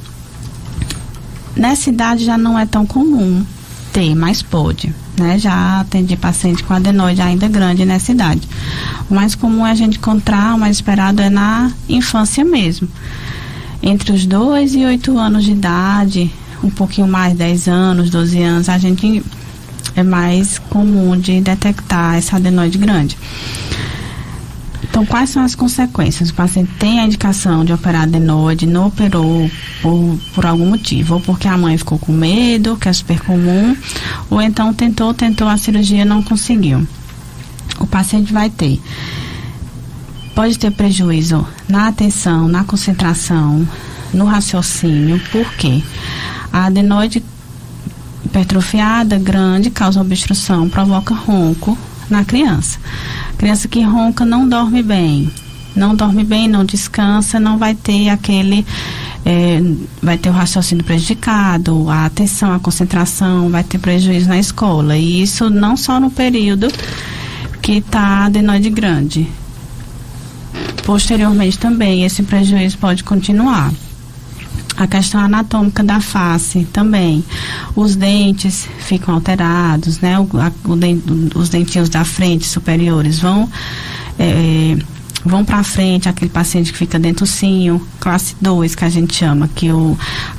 nessa idade já não é tão comum ter, mas pode, né? Já atendi paciente com adenoide ainda grande nessa idade. O mais comum é a gente encontrar, o mais esperado é na infância mesmo. Entre os 2 e 8 anos de idade, um pouquinho mais, 10 anos, 12 anos, a gente é mais comum de detectar essa adenoide grande. Então, quais são as consequências? O paciente tem a indicação de operar adenoide, não operou por algum motivo, ou porque a mãe ficou com medo, que é super comum, ou então tentou a cirurgia e não conseguiu. O paciente pode ter prejuízo na atenção, na concentração, no raciocínio. Por quê? A adenoide hipertrofiada grande causa obstrução, provoca ronco na criança. Criança que ronca não dorme bem, não descansa, não vai ter vai ter o raciocínio prejudicado, a atenção, a concentração, vai ter prejuízo na escola. E isso não só no período que está a adenoide grande. Posteriormente também esse prejuízo pode continuar. A questão anatômica da face também. Os dentes ficam alterados, né? Os dentinhos da frente superiores vão para frente, aquele paciente que fica dentucinho, classe 2, que a gente chama, que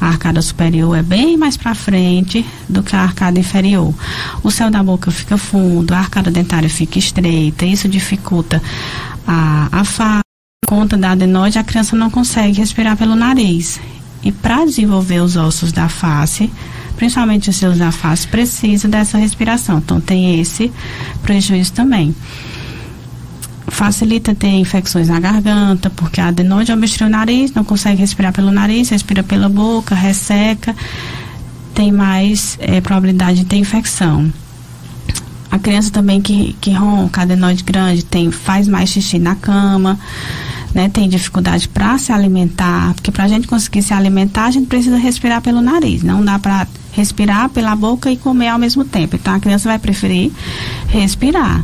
a arcada superior é bem mais para frente do que a arcada inferior. O céu da boca fica fundo, a arcada dentária fica estreita, isso dificulta a face. Por conta da adenoide, a criança não consegue respirar pelo nariz. E para desenvolver os ossos da face, principalmente os seus da face, precisa dessa respiração. Então tem esse prejuízo também. Facilita ter infecções na garganta, porque a adenoide obstrui o nariz, não consegue respirar pelo nariz, respira pela boca, resseca, tem mais probabilidade de ter infecção. A criança também que ronca, adenoide grande, faz mais xixi na cama, né, tem dificuldade para se alimentar, porque para a gente conseguir se alimentar, a gente precisa respirar pelo nariz, não dá para respirar pela boca e comer ao mesmo tempo. Então a criança vai preferir respirar.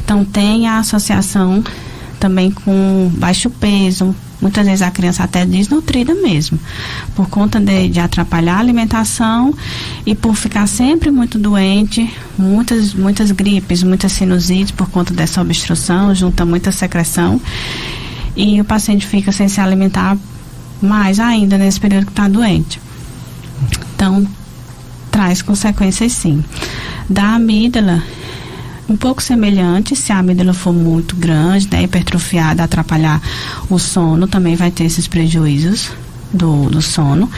Então tem a associação também com baixo peso, muitas vezes a criança até desnutrida mesmo, por conta de atrapalhar a alimentação e por ficar sempre muito doente, muitas gripes, muitas sinusites por conta dessa obstrução, junta muita secreção e o paciente fica sem se alimentar mais ainda nesse período que está doente. Então traz consequências sim. Da amígdala, um pouco semelhante, se a amígdala for muito grande, né, hipertrofiada, atrapalhar o sono, também vai ter esses prejuízos do sono.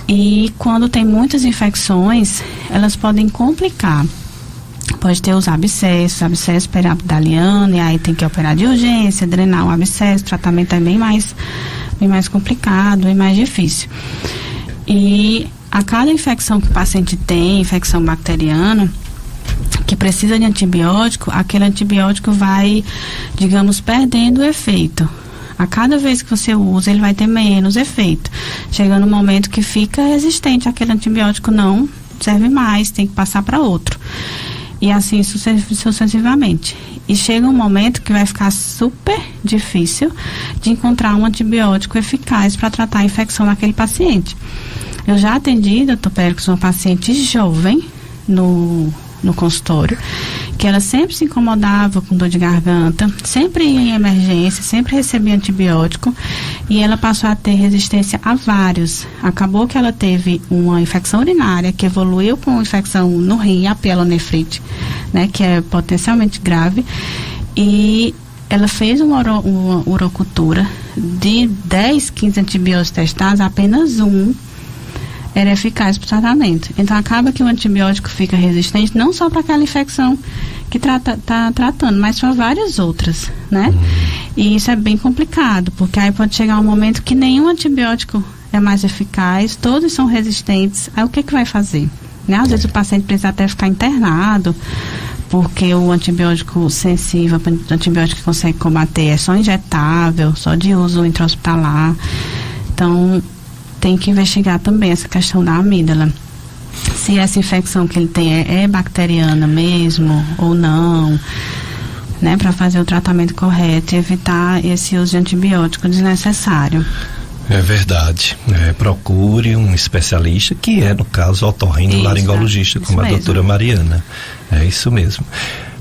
E quando tem muitas infecções, elas podem complicar. Pode ter os abscessos periabdaliano, e aí tem que operar de urgência, drenar o abscesso, o tratamento é bem mais complicado, bem mais difícil. E a cada infecção que o paciente tem, infecção bacteriana, que precisa de antibiótico, aquele antibiótico vai, digamos, perdendo o efeito. A cada vez que você usa, ele vai ter menos efeito. Chega no momento que fica resistente, aquele antibiótico não serve mais, tem que passar para outro. E assim sucessivamente. E chega um momento que vai ficar super difícil de encontrar um antibiótico eficaz para tratar a infecção naquele paciente. Eu já atendi, doutor Péricles, uma paciente jovem no consultório, que ela sempre se incomodava com dor de garganta, sempre ia em emergência, sempre recebia antibiótico e ela passou a ter resistência a vários. Acabou que ela teve uma infecção urinária que evoluiu com infecção no rim, a pielonefrite, né, que é potencialmente grave, e ela fez uma urocultura de 10, 15 antibióticos testados, apenas um era eficaz para o tratamento. Então acaba que o antibiótico fica resistente não só para aquela infecção que está tratando, mas para várias outras, né? E isso é bem complicado, porque aí pode chegar um momento que nenhum antibiótico é mais eficaz, todos são resistentes. Aí o que vai fazer? Né? Às vezes o paciente precisa até ficar internado, porque o antibiótico sensível, o antibiótico que consegue combater é só injetável, só de uso intra-hospitalar. Então tem que investigar também essa questão da amígdala. Se essa infecção que ele tem é bacteriana mesmo ou não, né, para fazer o tratamento correto e evitar esse uso de antibiótico desnecessário. É verdade. Procure um especialista, que é, no caso, otorrinolaringologista, como a doutora Mariana. É isso mesmo.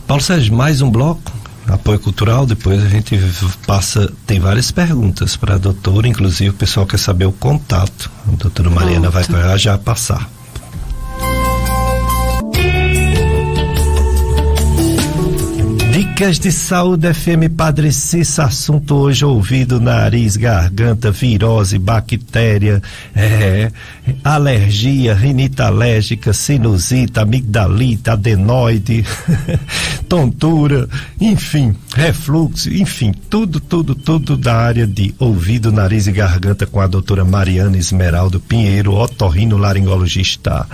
Paulo Sérgio, mais um bloco? Apoio cultural, depois a gente passa, tem várias perguntas para a doutora, inclusive o pessoal quer saber o contato. A doutora Mariana vai já passar. Dicas de Saúde FM Padre Cícero, assunto hoje: ouvido, nariz, garganta, virose, bactéria, alergia, rinite alérgica, sinusite, amigdalite, adenoide, tontura, enfim, refluxo, enfim, tudo da área de ouvido, nariz e garganta com a doutora Mariana Esmeraldo Pinheiro, otorrinolaringologista.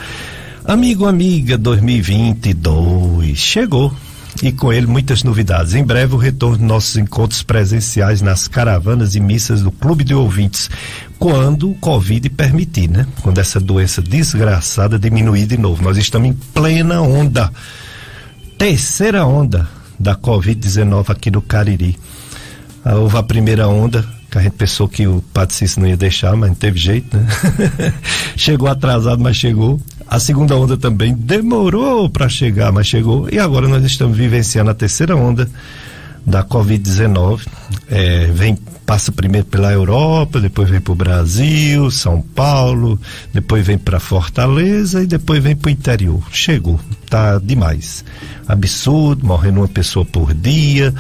Amigo, amiga, 2022 chegou. E com ele muitas novidades. Em breve o retorno de nossos encontros presenciais nas caravanas e missas do Clube de Ouvintes, quando o Covid permitir, né? Quando essa doença desgraçada diminuir de novo. Nós estamos em plena onda, terceira onda da Covid-19 aqui no Cariri. Houve a primeira onda, que a gente pensou que o Padre Cícero não ia deixar, mas não teve jeito, né? Chegou atrasado, mas chegou. A segunda onda também demorou para chegar, mas chegou. E agora nós estamos vivenciando a terceira onda da Covid-19. Passa primeiro pela Europa, depois vem para o Brasil, São Paulo, depois vem para Fortaleza e depois vem para o interior. Chegou, tá demais. Absurdo, morrendo uma pessoa por dia.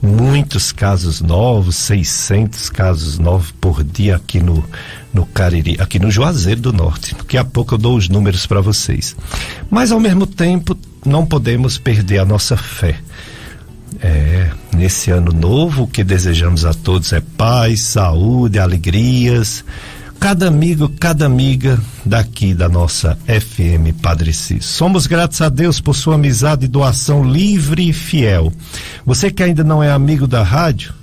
Muitos casos novos, 600 casos novos por dia aqui no Cariri, aqui no Juazeiro do Norte. Daqui a pouco eu dou os números para vocês. Mas ao mesmo tempo não podemos perder a nossa fé. Nesse ano novo, o que desejamos a todos é paz, saúde, alegrias. Cada amigo, cada amiga daqui da nossa FM Padre Cícero. Somos gratos a Deus por sua amizade e doação livre e fiel. Você que ainda não é amigo da rádio,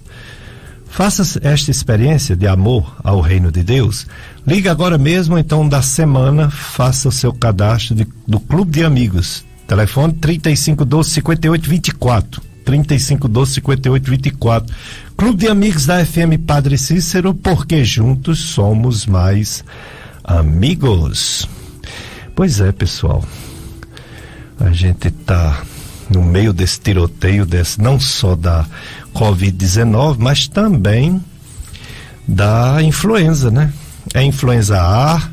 faça esta experiência de amor ao reino de Deus. Ligue agora mesmo, então, da semana, faça o seu cadastro do Clube de Amigos. Telefone 3512-5824. 3512-5824. Clube de Amigos da FM Padre Cícero, porque juntos somos mais amigos. Pois é, pessoal, a gente está no meio desse tiroteio, não só da Covid-19, mas também da influenza, né? É influenza A,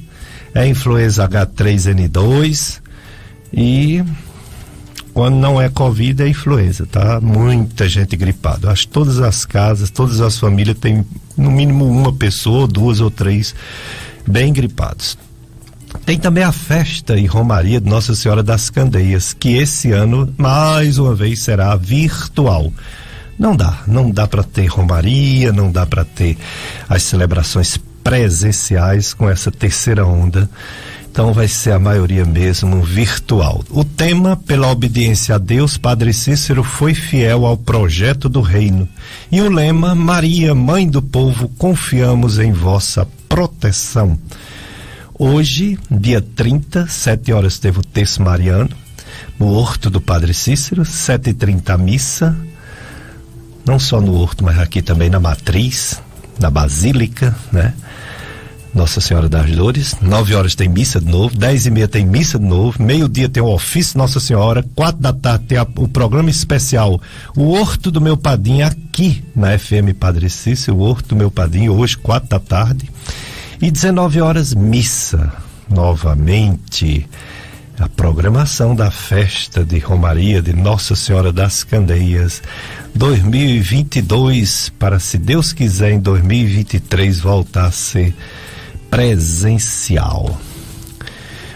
é influenza H3N2 e quando não é Covid é influenza, tá? Muita gente gripada. Acho que todas as casas, todas as famílias têm no mínimo uma pessoa, duas ou três bem gripados. Tem também a festa e romaria de Nossa Senhora das Candeias, que esse ano, mais uma vez, será virtual. Não dá para ter romaria, não dá para ter as celebrações presenciais com essa terceira onda. Então vai ser a maioria mesmo virtual. O tema: pela obediência a Deus, Padre Cícero foi fiel ao projeto do reino. E o lema: Maria, Mãe do Povo, confiamos em vossa proteção. Hoje, dia 30, 7 horas teve o terço mariano, no Horto do Padre Cícero, 7h30 a missa, não só no Horto, mas aqui também na Matriz, na Basílica, né? Nossa Senhora das Dores. 9 horas tem missa de novo, 10h30 tem missa de novo, meio-dia tem o ofício Nossa Senhora, 4 da tarde tem o programa especial O Horto do Meu Padinho, aqui na FM Padre Cícero, o Horto do Meu Padinho, hoje 4 da tarde, e 19 horas missa, novamente a programação da festa de Romaria de Nossa Senhora das Candeias 2022, para, se Deus quiser, em 2023 voltar a ser presencial.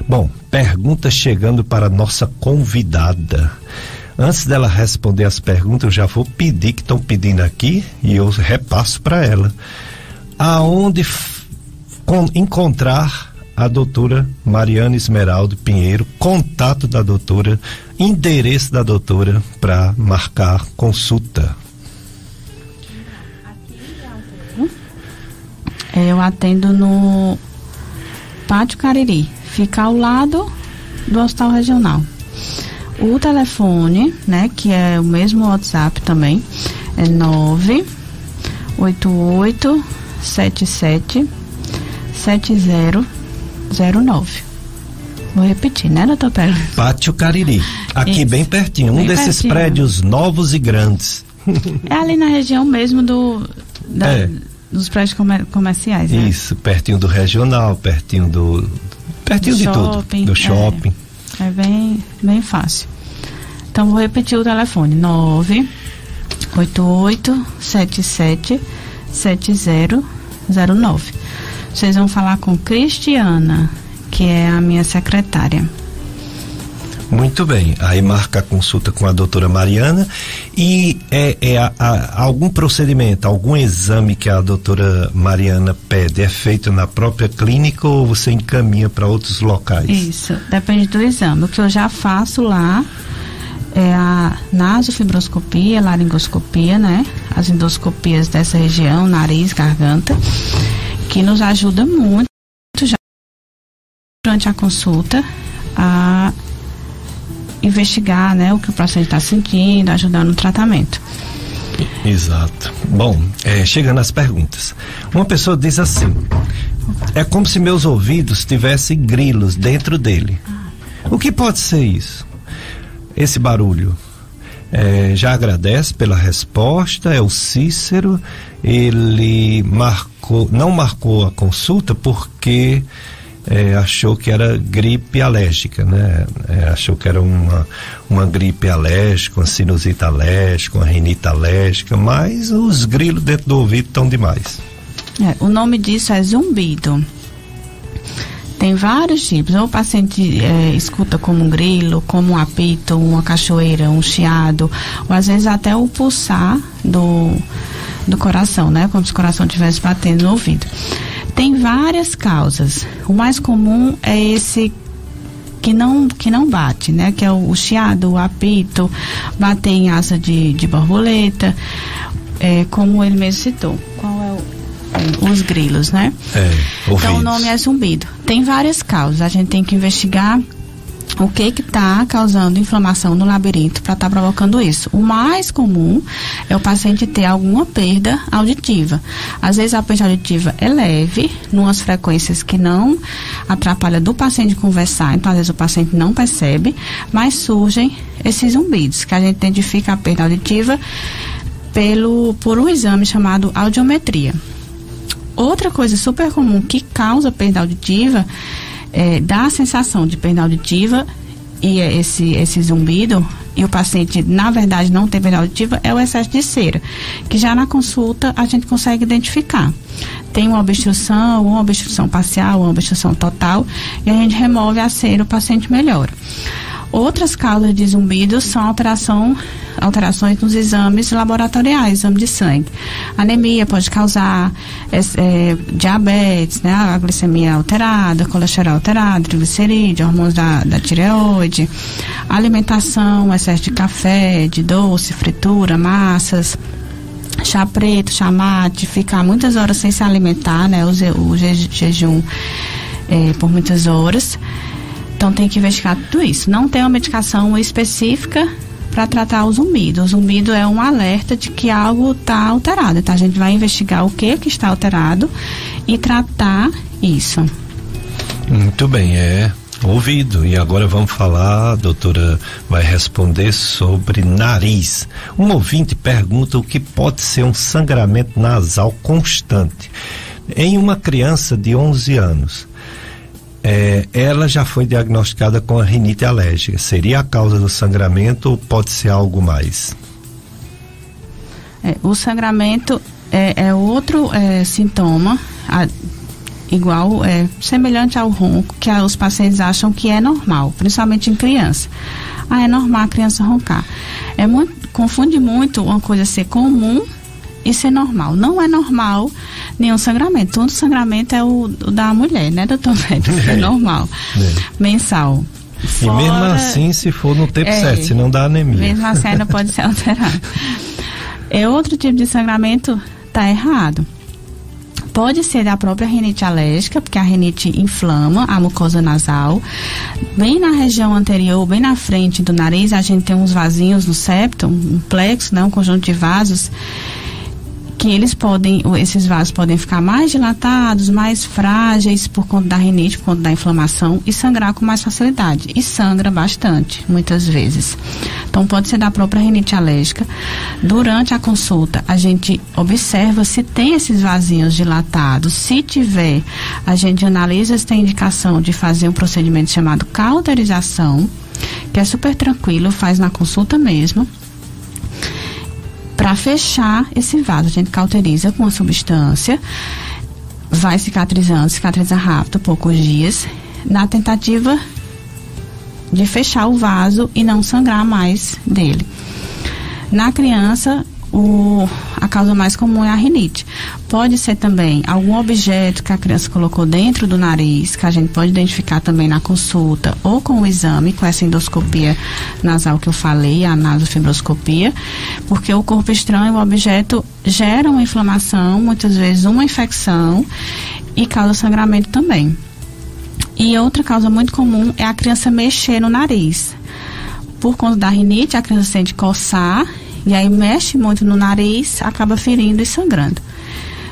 Bom, perguntas chegando para a nossa convidada. Antes dela responder as perguntas, eu já vou pedir, que estão pedindo aqui, e eu repasso para ela. Aonde encontrar a doutora Mariana Esmeraldo Pinheiro, contato da doutora, endereço da doutora para marcar consulta. Eu atendo no Pátio Cariri, fica ao lado do Hospital Regional. O telefone, né, que é o mesmo WhatsApp também, é 988777009. Vou repetir, né, doutor Pedro? Pátio Cariri, aqui Isso, bem pertinho, bem desses pertinho. Prédios novos e grandes. É ali na região mesmo dos prédios comerciais, né? Isso, pertinho do regional, pertinho de tudo, do shopping. É bem fácil. Então vou repetir o telefone: 88777009. Vocês vão falar com Cristiana, que é a minha secretária. Muito bem, aí marca a consulta com a doutora Mariana. E algum procedimento, algum exame que a doutora Mariana pede é feito na própria clínica ou você encaminha para outros locais? Isso, depende do exame. O que eu já faço lá é a nasofibroscopia, laringoscopia, né? As endoscopias dessa região, nariz, garganta, que nos ajuda muito já durante a consulta a investigar, né, o que o paciente está sentindo, ajudar no tratamento. Exato. Bom, chegando às perguntas. Uma pessoa diz assim: é como se meus ouvidos tivessem grilos dentro dele. O que pode ser isso? Esse barulho. Já agradece pela resposta. É o Cícero. Ele não marcou a consulta porque achou que era gripe alérgica, né? Achou que era uma gripe alérgica, uma sinusite alérgica, uma rinite alérgica, mas os grilos dentro do ouvido estão demais. O nome disso é zumbido. Tem vários tipos. Ou o paciente escuta como um grilo, como um apito, uma cachoeira, um chiado, ou às vezes até o pulsar do coração, né? Como se o coração estivesse batendo no ouvido. Tem várias causas. O mais comum é esse que não bate, né? Que é o chiado, o apito, bater em asa de borboleta, como ele mesmo citou. Qual é os grilos, né? Então o nome é zumbido. Tem várias causas. A gente tem que investigar o que está causando inflamação no labirinto para estar provocando isso. O mais comum é o paciente ter alguma perda auditiva. Às vezes a perda auditiva é leve, numas frequências que não atrapalha do paciente conversar, então às vezes o paciente não percebe, mas surgem esses zumbidos, que a gente identifica a perda auditiva por um exame chamado audiometria. Outra coisa super comum que causa perda auditiva dá a sensação de perda auditiva e esse zumbido, e o paciente na verdade não tem perda auditiva, é o excesso de cera, que já na consulta a gente consegue identificar. Tem uma obstrução parcial, uma obstrução total, e a gente remove a cera, o paciente melhora. Outras causas de zumbido são alterações nos exames laboratoriais, exame de sangue. Anemia pode causar diabetes, né? A glicemia alterada, colesterol alterado, triglicerídeo, hormônios da tireoide, alimentação, excesso de café, de doce, fritura, massas, chá preto, chá mate, ficar muitas horas sem se alimentar, né? O jejum por muitas horas. Então tem que investigar tudo isso. Não tem uma medicação específica para tratar o zumbido. O zumbido é um alerta de que algo está alterado. Então a gente vai investigar o que está alterado e tratar isso. Muito bem, ouvido. E agora vamos falar, a doutora vai responder sobre nariz. Um ouvinte pergunta o que pode ser um sangramento nasal constante em uma criança de 11 anos. Ela já foi diagnosticada com a rinite alérgica. Seria a causa do sangramento ou pode ser algo mais? O sangramento é outro sintoma, semelhante ao ronco, que os pacientes acham que é normal, principalmente em criança. É normal a criança roncar. Confunde muito uma coisa ser comum e ser normal. Não é normal nenhum sangramento. Todo sangramento é o da mulher, né, doutor médico? É normal. Mensal. E mesmo assim, se for no tempo certo, se não dá anemia. Mesmo assim, ainda pode ser alterado. Outro tipo de sangramento está errado. Pode ser da própria rinite alérgica, porque a rinite inflama a mucosa nasal. Bem na região anterior, bem na frente do nariz, a gente tem uns vasinhos no septo, um plexo, né, um conjunto de vasos, que esses vasos podem ficar mais dilatados, mais frágeis por conta da rinite, por conta da inflamação, e sangrar com mais facilidade. E sangra bastante, muitas vezes. Então pode ser da própria rinite alérgica. Durante a consulta, a gente observa se tem esses vasinhos dilatados. Se tiver, a gente analisa se tem indicação de fazer um procedimento chamado cauterização, que é super tranquilo, faz na consulta mesmo. Para fechar esse vaso, a gente cauteriza com uma substância, vai cicatrizando, cicatriza rápido, poucos dias, na tentativa de fechar o vaso e não sangrar mais dele. Na criança, a causa mais comum é a rinite. Pode ser também algum objeto que a criança colocou dentro do nariz, que a gente pode identificar também na consulta ou com o exame, com essa endoscopia nasal que eu falei, a nasofibroscopia, porque o corpo estranho, o objeto, gera uma inflamação, muitas vezes uma infecção e causa sangramento também. E outra causa muito comum é a criança mexer no nariz. Por conta da rinite, a criança sente coçar e aí mexe muito no nariz, acaba ferindo e sangrando.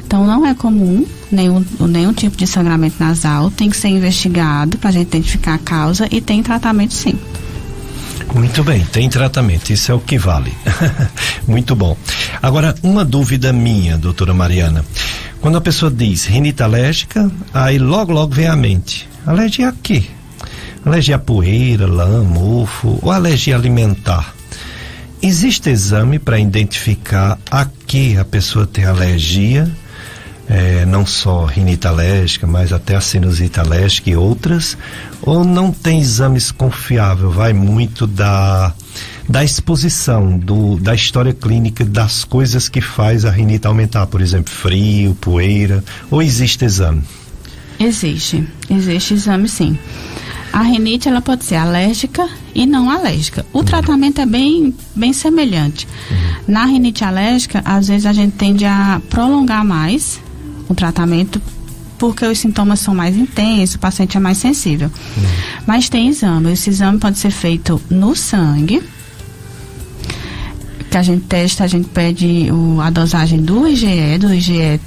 Então não é comum nenhum tipo de sangramento nasal, tem que ser investigado para a gente identificar a causa e tem tratamento sim. Muito bem, tem tratamento, isso é o que vale. Muito bom. Agora, uma dúvida minha, doutora Mariana. Quando a pessoa diz rinite alérgica, aí logo vem à mente. Alergia a quê? Alergia a poeira, lã, mofo ou alergia alimentar? Existe exame para identificar a que a pessoa tem alergia, não só rinite alérgica, mas até a sinusite alérgica e outras, ou não tem exames confiáveis? Vai muito da exposição, da história clínica, das coisas que faz a rinite aumentar, por exemplo, frio, poeira, ou existe exame? Existe exame sim. A rinite, ela pode ser alérgica e não alérgica. O tratamento é bem semelhante. Na rinite alérgica, às vezes a gente tende a prolongar mais o tratamento porque os sintomas são mais intensos, o paciente é mais sensível. Mas tem exame. Esse exame pode ser feito no sangue, que a gente testa, a gente pede a dosagem do IgE,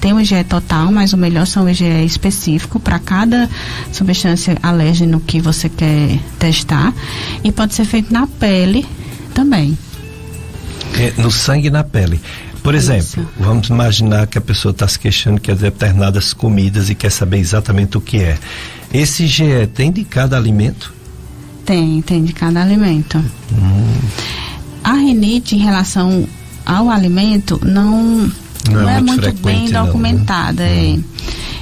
tem o IgE total, mas o melhor são o IgE específico para cada substância alérgena que você quer testar, e pode ser feito na pele também. No sangue e na pele. Por exemplo, vamos imaginar que a pessoa está se queixando que é determinadas comidas e quer saber exatamente o que é. Esse IgE tem de cada alimento? Tem de cada alimento. A rinite em relação ao alimento não é muito bem documentada.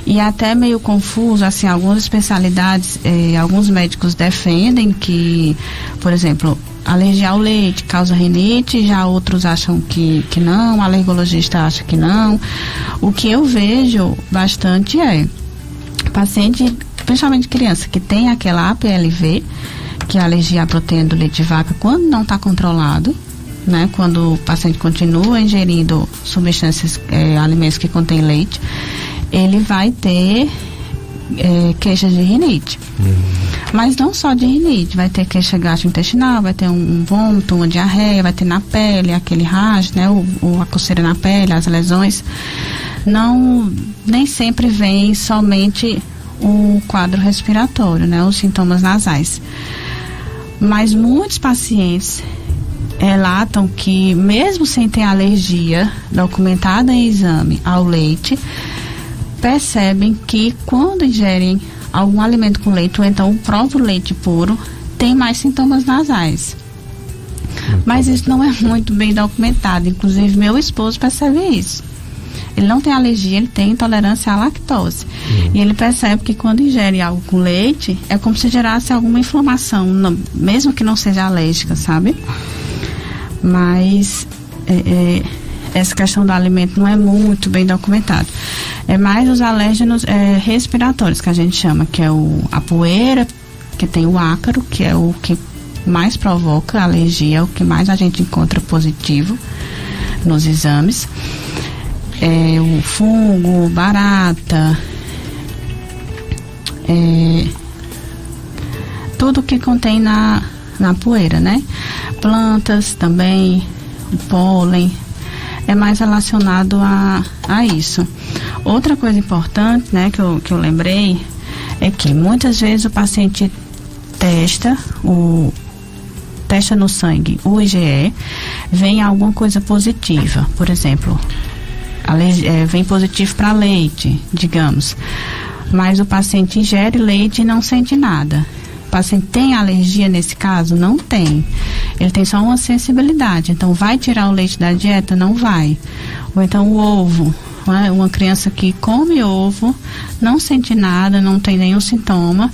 E até meio confuso, assim, algumas especialidades, alguns médicos defendem que, por exemplo, alergia ao leite causa rinite, já outros acham que não, o alergologista acha que não. O que eu vejo bastante paciente, principalmente criança, que tem aquela APLV, que é a alergia à proteína do leite de vaca, quando não está controlado, né? Quando o paciente continua ingerindo substâncias, alimentos que contêm leite, ele vai ter queixas de rinite. Mas não só de rinite, vai ter queixa gastrointestinal, vai ter um vômito, uma diarreia, vai ter na pele aquele rasgo, né? A coceira na pele, as lesões. Nem sempre vem somente o quadro respiratório, né? Os sintomas nasais. Mas muitos pacientes relatam que, mesmo sem ter alergia documentada em exame ao leite, percebem que quando ingerem algum alimento com leite, ou então o próprio leite puro, tem mais sintomas nasais. Mas isso não é muito bem documentado. Inclusive, meu esposo percebe isso. Ele não tem alergia, ele tem intolerância à lactose. E ele percebe que quando ingere algo com leite, é como se gerasse alguma inflamação, mesmo que não seja alérgica, sabe? Mas essa questão do alimento não é muito bem documentada. É mais os alérgenos respiratórios, que a gente chama, que é a poeira, que tem o ácaro, que é o que mais provoca alergia, o que mais a gente encontra positivo nos exames. O fungo, barata, tudo que contém na poeira, né? Plantas também, o pólen, é mais relacionado a isso. Outra coisa importante, né, que eu lembrei, é que muitas vezes o paciente testa no sangue o IgE, vem alguma coisa positiva, por exemplo, vem positivo para leite, digamos, mas o paciente ingere leite e não sente nada. O paciente tem alergia nesse caso? Não tem. ele tem só uma sensibilidade. Então, vai tirar o leite da dieta? Não vai. Ou então o ovo. Uma criança que come ovo, não sente nada, não tem nenhum sintoma,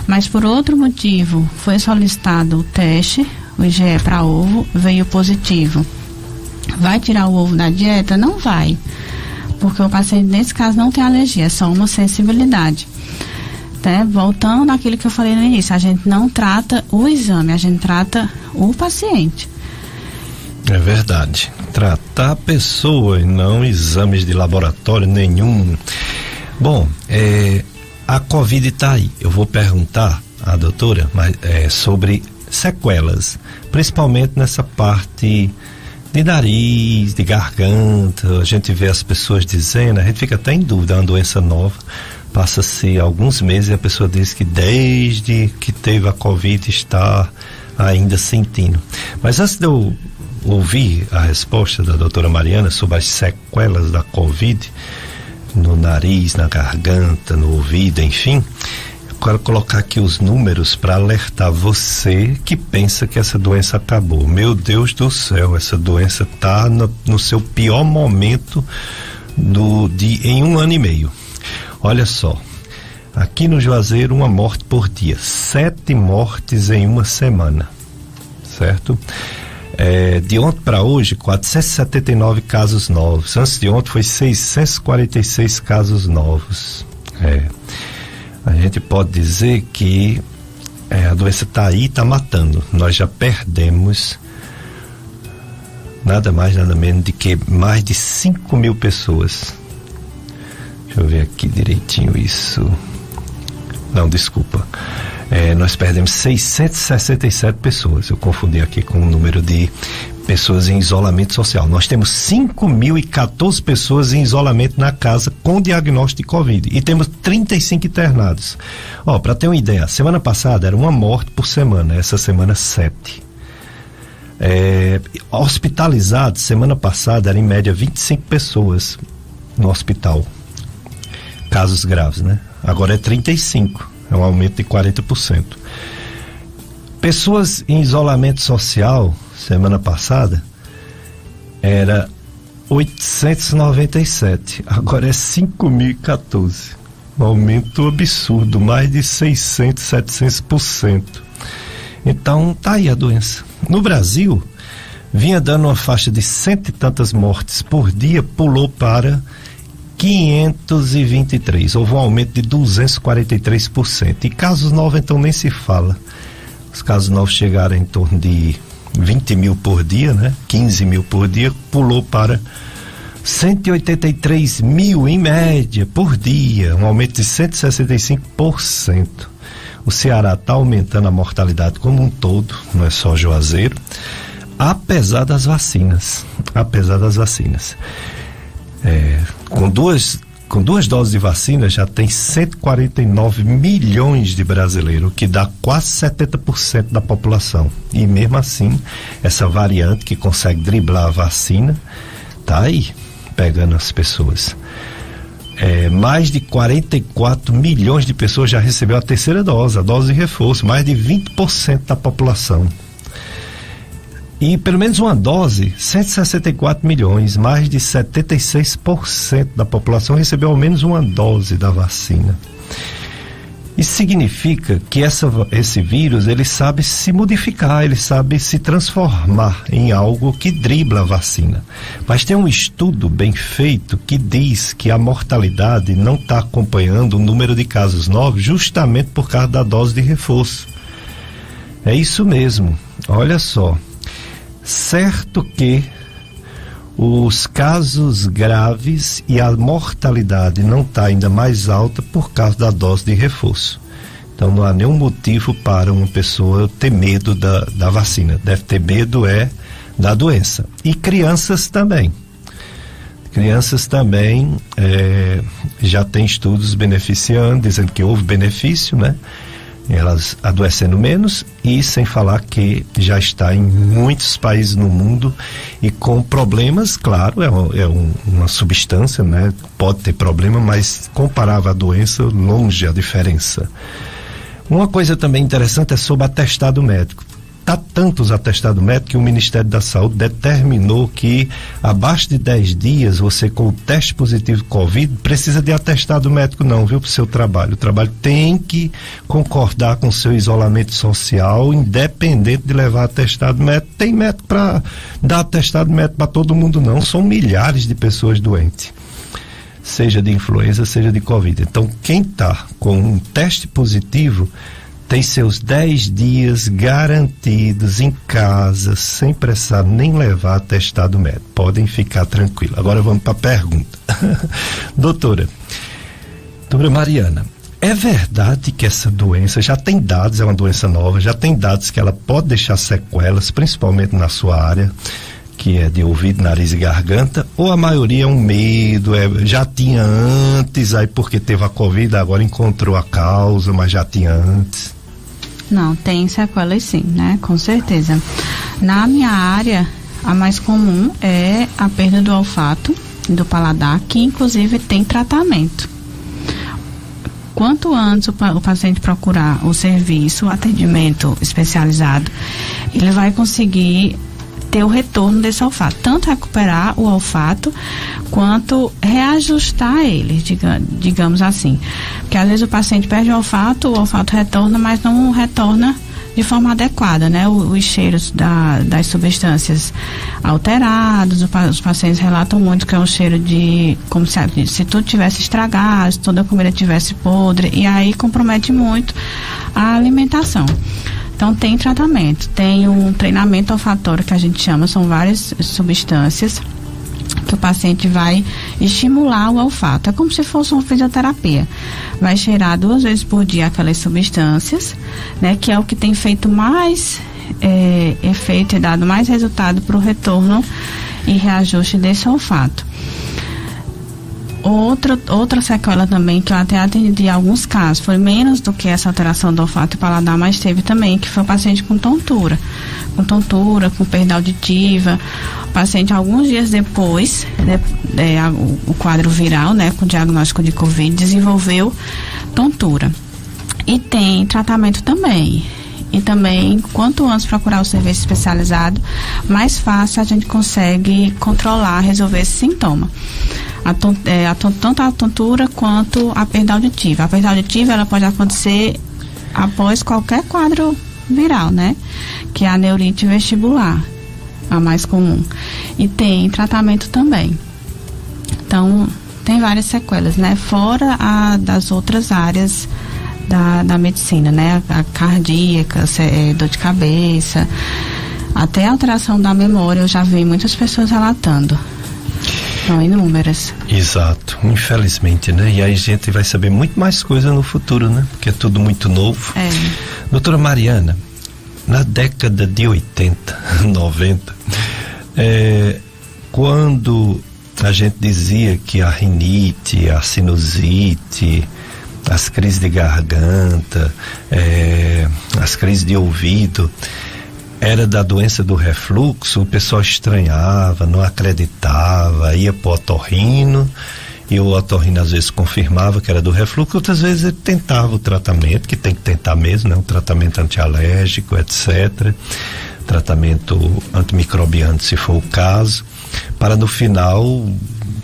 mas por outro motivo foi solicitado o teste, o IgE para ovo, veio positivo. Vai tirar o ovo da dieta? Não vai, porque o paciente nesse caso não tem alergia, é só uma sensibilidade. Voltando àquilo que eu falei no início, a gente não trata o exame, a gente trata o paciente. É verdade. Tratar a pessoa e não exames de laboratório nenhum. Bom, a Covid está aí. Eu vou perguntar à doutora sobre sequelas, principalmente nessa parte de nariz, de garganta. A gente vê as pessoas dizendo, a gente fica até em dúvida, é uma doença nova. Passa-se alguns meses e a pessoa diz que desde que teve a Covid está ainda sentindo. Mas antes de eu ouvir a resposta da doutora Mariana sobre as sequelas da Covid no nariz, na garganta, no ouvido, enfim, eu quero colocar aqui os números para alertar você que pensa que essa doença acabou. Meu Deus do céu, essa doença está no seu pior momento em 1 ano e meio. Olha só, aqui no Juazeiro, uma morte por dia, 7 mortes em uma semana, certo? De ontem para hoje, 479 casos novos. Antes de ontem foi 646 casos novos. A gente pode dizer que a doença está aí, está matando. Nós já perdemos nada mais, nada menos de que mais de 5 mil pessoas. Deixa eu ver aqui direitinho isso. Não, desculpa. Nós perdemos 667 pessoas. Eu confundi aqui com o número de pessoas em isolamento social. Nós temos 5.014 pessoas em isolamento na casa com diagnóstico de Covid. E temos 35 internados. Para ter uma ideia, semana passada era uma morte por semana. Essa semana, 7. Hospitalizados, semana passada era em média 25 pessoas no hospital. Casos graves, né? Agora é 35. É um aumento de 40%. Pessoas em isolamento social, semana passada, era 897. Agora é 5.014. Um aumento absurdo, mais de 600, 700%. Então, tá aí a doença. No Brasil, vinha dando uma faixa de 100 e tantas mortes por dia, pulou para 523, houve um aumento de 243%. E casos novos, então, nem se fala. Os casos novos chegaram em torno de 20 mil por dia, né? 15 mil por dia, pulou para 183 mil em média por dia, um aumento de 165%. O Ceará está aumentando a mortalidade como um todo, não é só Juazeiro, apesar das vacinas. Com duas doses de vacina já tem 149 milhões de brasileiros, o que dá quase 70% da população. E mesmo assim, essa variante que consegue driblar a vacina tá aí, pegando as pessoas. Mais de 44 milhões de pessoas já recebeu a terceira dose, a dose de reforço, mais de 20% da população. E pelo menos uma dose, 164 milhões, mais de 76% da população recebeu ao menos uma dose da vacina. Isso significa que esse vírus, ele sabe se modificar, ele sabe se transformar em algo que dribla a vacina. Mas tem um estudo bem feito que diz que a mortalidade não está acompanhando o número de casos novos justamente por causa da dose de reforço. É isso mesmo, olha só. Certo que os casos graves e a mortalidade não está ainda mais alta por causa da dose de reforço. Então não há nenhum motivo para uma pessoa ter medo da vacina. Deve ter medo da doença. E crianças também. Já tem estudos beneficiando, dizendo que houve benefício, né? Elas adoecendo menos, e sem falar que já está em muitos países no mundo e com problemas, claro, uma substância, né? Pode ter problema, mas comparável à doença, longe a diferença. Uma coisa também interessante é sobre atestado médico. tá tantos atestados médicos que o Ministério da Saúde determinou que abaixo de 10 dias você com o teste positivo de Covid precisa de atestado médico não, viu, para o seu trabalho. O trabalho tem que concordar com o seu isolamento social, independente de levar atestado médico. Tem médico para dar atestado médico para todo mundo não, são milhares de pessoas doentes, seja de influenza, seja de Covid. Então quem está com um teste positivo tem seus 10 dias garantidos em casa, sem precisar nem levar atestado médico. Podem ficar tranquilos. Agora vamos para a pergunta. Doutora Mariana, é verdade que essa doença já tem dados, é uma doença nova, já tem dados que ela pode deixar sequelas, principalmente na sua área, que é de ouvido, nariz e garganta, ou a maioria é um medo, já tinha antes, aí porque teve a Covid, agora encontrou a causa, mas já tinha antes? Não, tem sequelas sim, né? Com certeza. Na minha área, a mais comum é a perda do olfato, do paladar, que inclusive tem tratamento. Quanto antes o paciente procurar o serviço, o atendimento especializado, ele vai conseguir ter o retorno desse olfato, tanto recuperar o olfato quanto reajustar ele, digamos assim, porque às vezes o paciente perde o olfato retorna, mas não retorna de forma adequada, né? Os cheiros das substâncias alterados, os pacientes relatam muito que é um cheiro de como se tudo tivesse estragado, se toda a comida tivesse podre, e aí compromete muito a alimentação. Então tem tratamento, tem um treinamento olfatório que a gente chama, são várias substâncias que o paciente vai estimular o olfato, é como se fosse uma fisioterapia, vai cheirar 2 vezes por dia aquelas substâncias, né, que é o que tem feito mais efeito e dado mais resultado para o retorno e reajuste desse olfato. Outra sequela também, que eu até atendi em alguns casos, foi menos do que essa alteração do olfato e paladar, mas teve também, que foi o paciente com tontura, com perda auditiva. O paciente, alguns dias depois, o quadro viral, né, com o diagnóstico de Covid, desenvolveu tontura. E tem tratamento também. E também, quanto antes procurar o serviço especializado, mais fácil a gente consegue controlar, resolver esse sintoma. Tanto a tontura quanto a perda auditiva. A perda auditiva, ela pode acontecer após qualquer quadro viral, né? Que é a neurite vestibular, a mais comum. E tem tratamento também. Então, tem várias sequelas, né? Fora das outras áreas da medicina, né? A cardíaca, dor de cabeça, até a alteração da memória, eu já vi muitas pessoas relatando. São inúmeras. Exato, infelizmente, né? E aí a gente vai saber muito mais coisa no futuro, né? Porque é tudo muito novo. Doutora Mariana, na década de 80, 90, quando a gente dizia que a rinite, a sinusite, as crises de garganta, as crises de ouvido, era da doença do refluxo, o pessoal estranhava, não acreditava, ia pro otorrino, e o otorrino às vezes confirmava que era do refluxo, outras vezes ele tentava o tratamento, que tem que tentar mesmo, né? Um tratamento antialérgico, etc. Tratamento antimicrobiano, se for o caso, para no final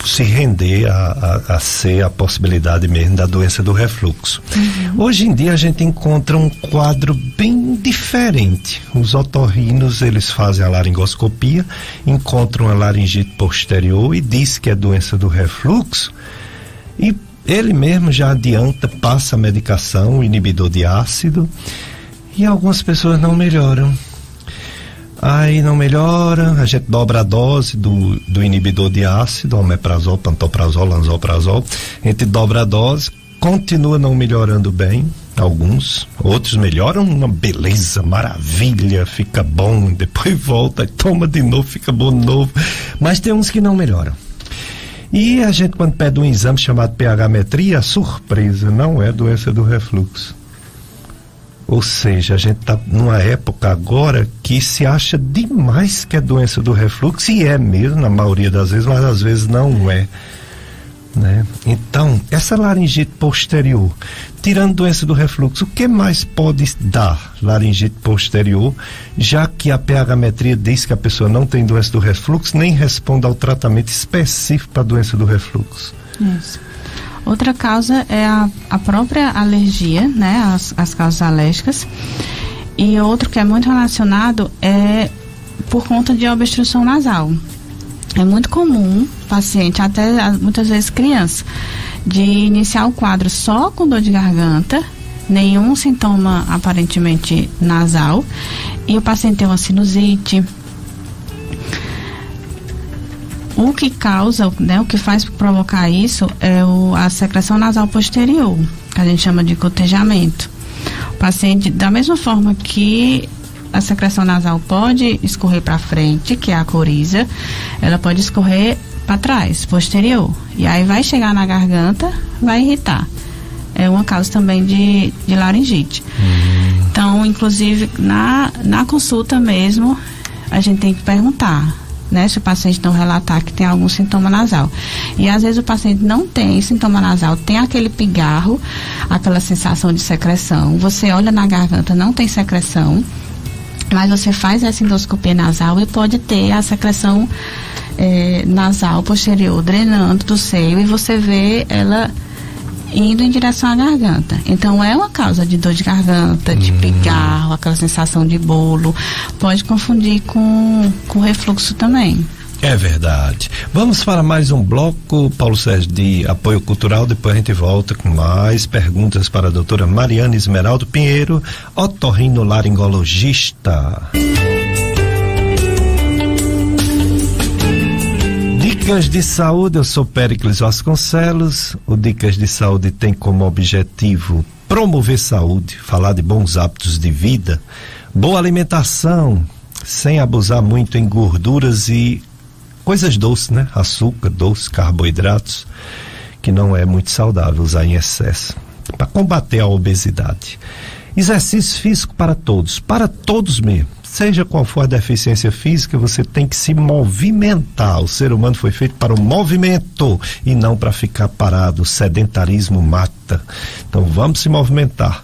se render a ser a possibilidade mesmo da doença do refluxo. Hoje em dia a gente encontra um quadro bem diferente. Os otorrinos, eles fazem a laringoscopia, encontram a laringite posterior e diz que é doença do refluxo, e ele mesmo já adianta, passa a medicação, o inibidor de ácido, e algumas pessoas não melhoram. Aí não melhora, a gente dobra a dose do inibidor de ácido, omeprazol, pantoprazol, lanzoprazol, a gente dobra a dose, continua não melhorando bem, alguns, outros melhoram, uma beleza, maravilha, fica bom, depois volta, toma de novo, fica bom de novo, mas tem uns que não melhoram. E a gente, quando pede um exame chamado pH-metria, a surpresa não é doença do refluxo. Ou seja, a gente está numa época agora que se acha demais que é doença do refluxo, e é mesmo, na maioria das vezes, mas às vezes não é. né? Então, essa laringite posterior, tirando doença do refluxo, o que mais pode dar laringite posterior, já que a pH-metria diz que a pessoa não tem doença do refluxo, nem responde ao tratamento específico para a doença do refluxo? Isso. Outra causa é a própria alergia, né? As causas alérgicas. E outro que é muito relacionado é por conta de obstrução nasal. É muito comum paciente, até muitas vezes criança, de iniciar o quadro só com dor de garganta, nenhum sintoma aparentemente nasal, e o paciente tem uma sinusite. O que causa, né, o que faz provocar isso é a secreção nasal posterior, que a gente chama de gotejamento. O paciente, da mesma forma que a secreção nasal pode escorrer para frente, que é a coriza, ela pode escorrer para trás, posterior. E aí vai chegar na garganta, vai irritar. É uma causa também de laringite. Então, inclusive, na consulta mesmo, a gente tem que perguntar, né, se o paciente não relatar que tem algum sintoma nasal. E às vezes o paciente não tem sintoma nasal, tem aquele pigarro, aquela sensação de secreção. Você olha na garganta, não tem secreção, mas você faz essa endoscopia nasal e pode ter a secreção nasal posterior drenando do seio, e você vê ela indo em direção à garganta. Então é uma causa de dor de garganta, de pigarro, aquela sensação de bolo. Pode confundir com refluxo também. É verdade. Vamos para mais um bloco, Paulo Sérgio, de apoio cultural. Depois a gente volta com mais perguntas para a doutora Mariana Esmeraldo Pinheiro, otorrinolaringologista. Dicas de Saúde, eu sou Péricles Vasconcelos. O Dicas de Saúde tem como objetivo promover saúde, falar de bons hábitos de vida, boa alimentação, sem abusar muito em gorduras e coisas doces, né? Açúcar, doce, carboidratos, que não é muito saudável usar em excesso, para combater a obesidade. Exercício físico para todos mesmo. Seja qual for a deficiência física, você tem que se movimentar. O ser humano foi feito para o movimento e não para ficar parado. O sedentarismo mata. Então vamos se movimentar.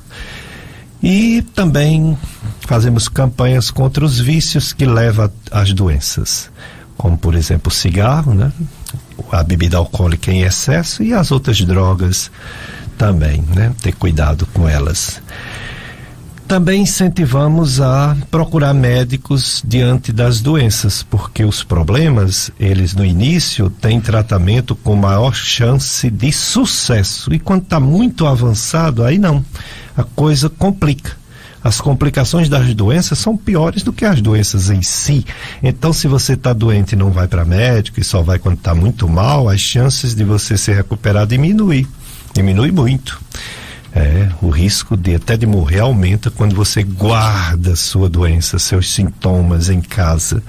E também fazemos campanhas contra os vícios que levam às doenças, como por exemplo o cigarro, né? A bebida alcoólica em excesso e as outras drogas também, né? Ter cuidado com elas. Também incentivamos a procurar médicos diante das doenças, porque os problemas, eles no início têm tratamento com maior chance de sucesso, e quando está muito avançado, aí não, a coisa complica. As complicações das doenças são piores do que as doenças em si. Então, se você está doente e não vai para médico e só vai quando está muito mal, as chances de você se recuperar diminui muito. O risco até de morrer aumenta quando você guarda sua doença, seus sintomas em casa.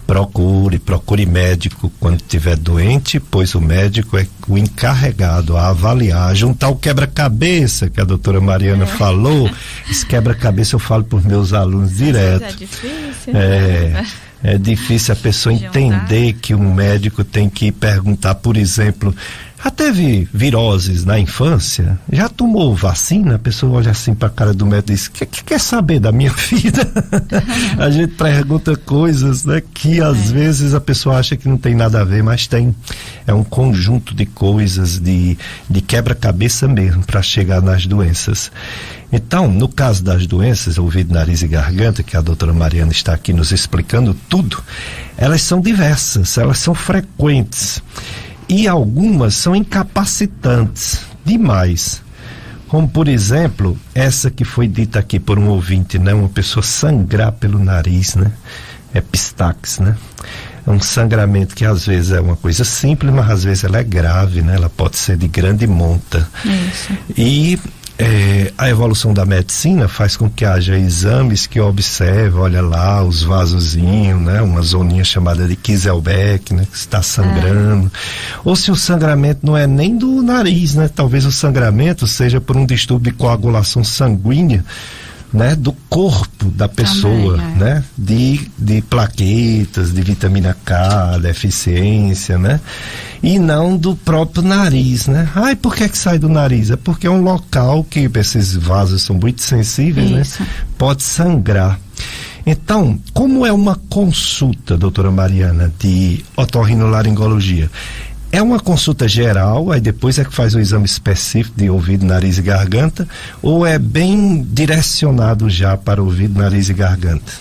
Procure médico quando estiver doente, pois o médico é o encarregado a avaliar, a juntar o quebra-cabeça que a doutora Mariana falou. Esse quebra-cabeça eu falo para os meus alunos direto. É difícil. É difícil a pessoa entender que um médico tem que perguntar, por exemplo, já teve viroses na infância? Já tomou vacina? A pessoa olha assim para a cara do médico e diz: que quer saber da minha vida? A gente pergunta coisas, né, que às vezes a pessoa acha que não tem nada a ver, mas tem. É um conjunto de coisas, de quebra-cabeça mesmo, para chegar nas doenças. Então, no caso das doenças, ouvido, nariz e garganta, que a doutora Mariana está aqui nos explicando tudo, elas são diversas, elas são frequentes. E algumas são incapacitantes demais. Como, por exemplo, essa que foi dita aqui por um ouvinte, né? Uma pessoa sangrar pelo nariz, né? Epistaxe, né? É um sangramento que às vezes é uma coisa simples, mas às vezes ela é grave, né? Ela pode ser de grande monta. Isso. E a evolução da medicina faz com que haja exames que observam, olha lá, os vasozinhos, né? Uma zoninha chamada de Kieselbeck, né? Que está sangrando. Ou se o sangramento não é nem do nariz, né? Talvez o sangramento seja por um distúrbio de coagulação sanguínea né, do corpo da pessoa, também, né, de plaquetas, de vitamina K, deficiência, né, e não do próprio nariz, né. Ai, por que sai do nariz? É porque é um local que esses vasos são muito sensíveis, Isso. né, pode sangrar. Então, como é uma consulta, doutora Mariana, de otorrinolaringologia? É uma consulta geral, aí depois é que faz o exame específico de ouvido, nariz e garganta, ou é bem direcionado já para ouvido, nariz e garganta?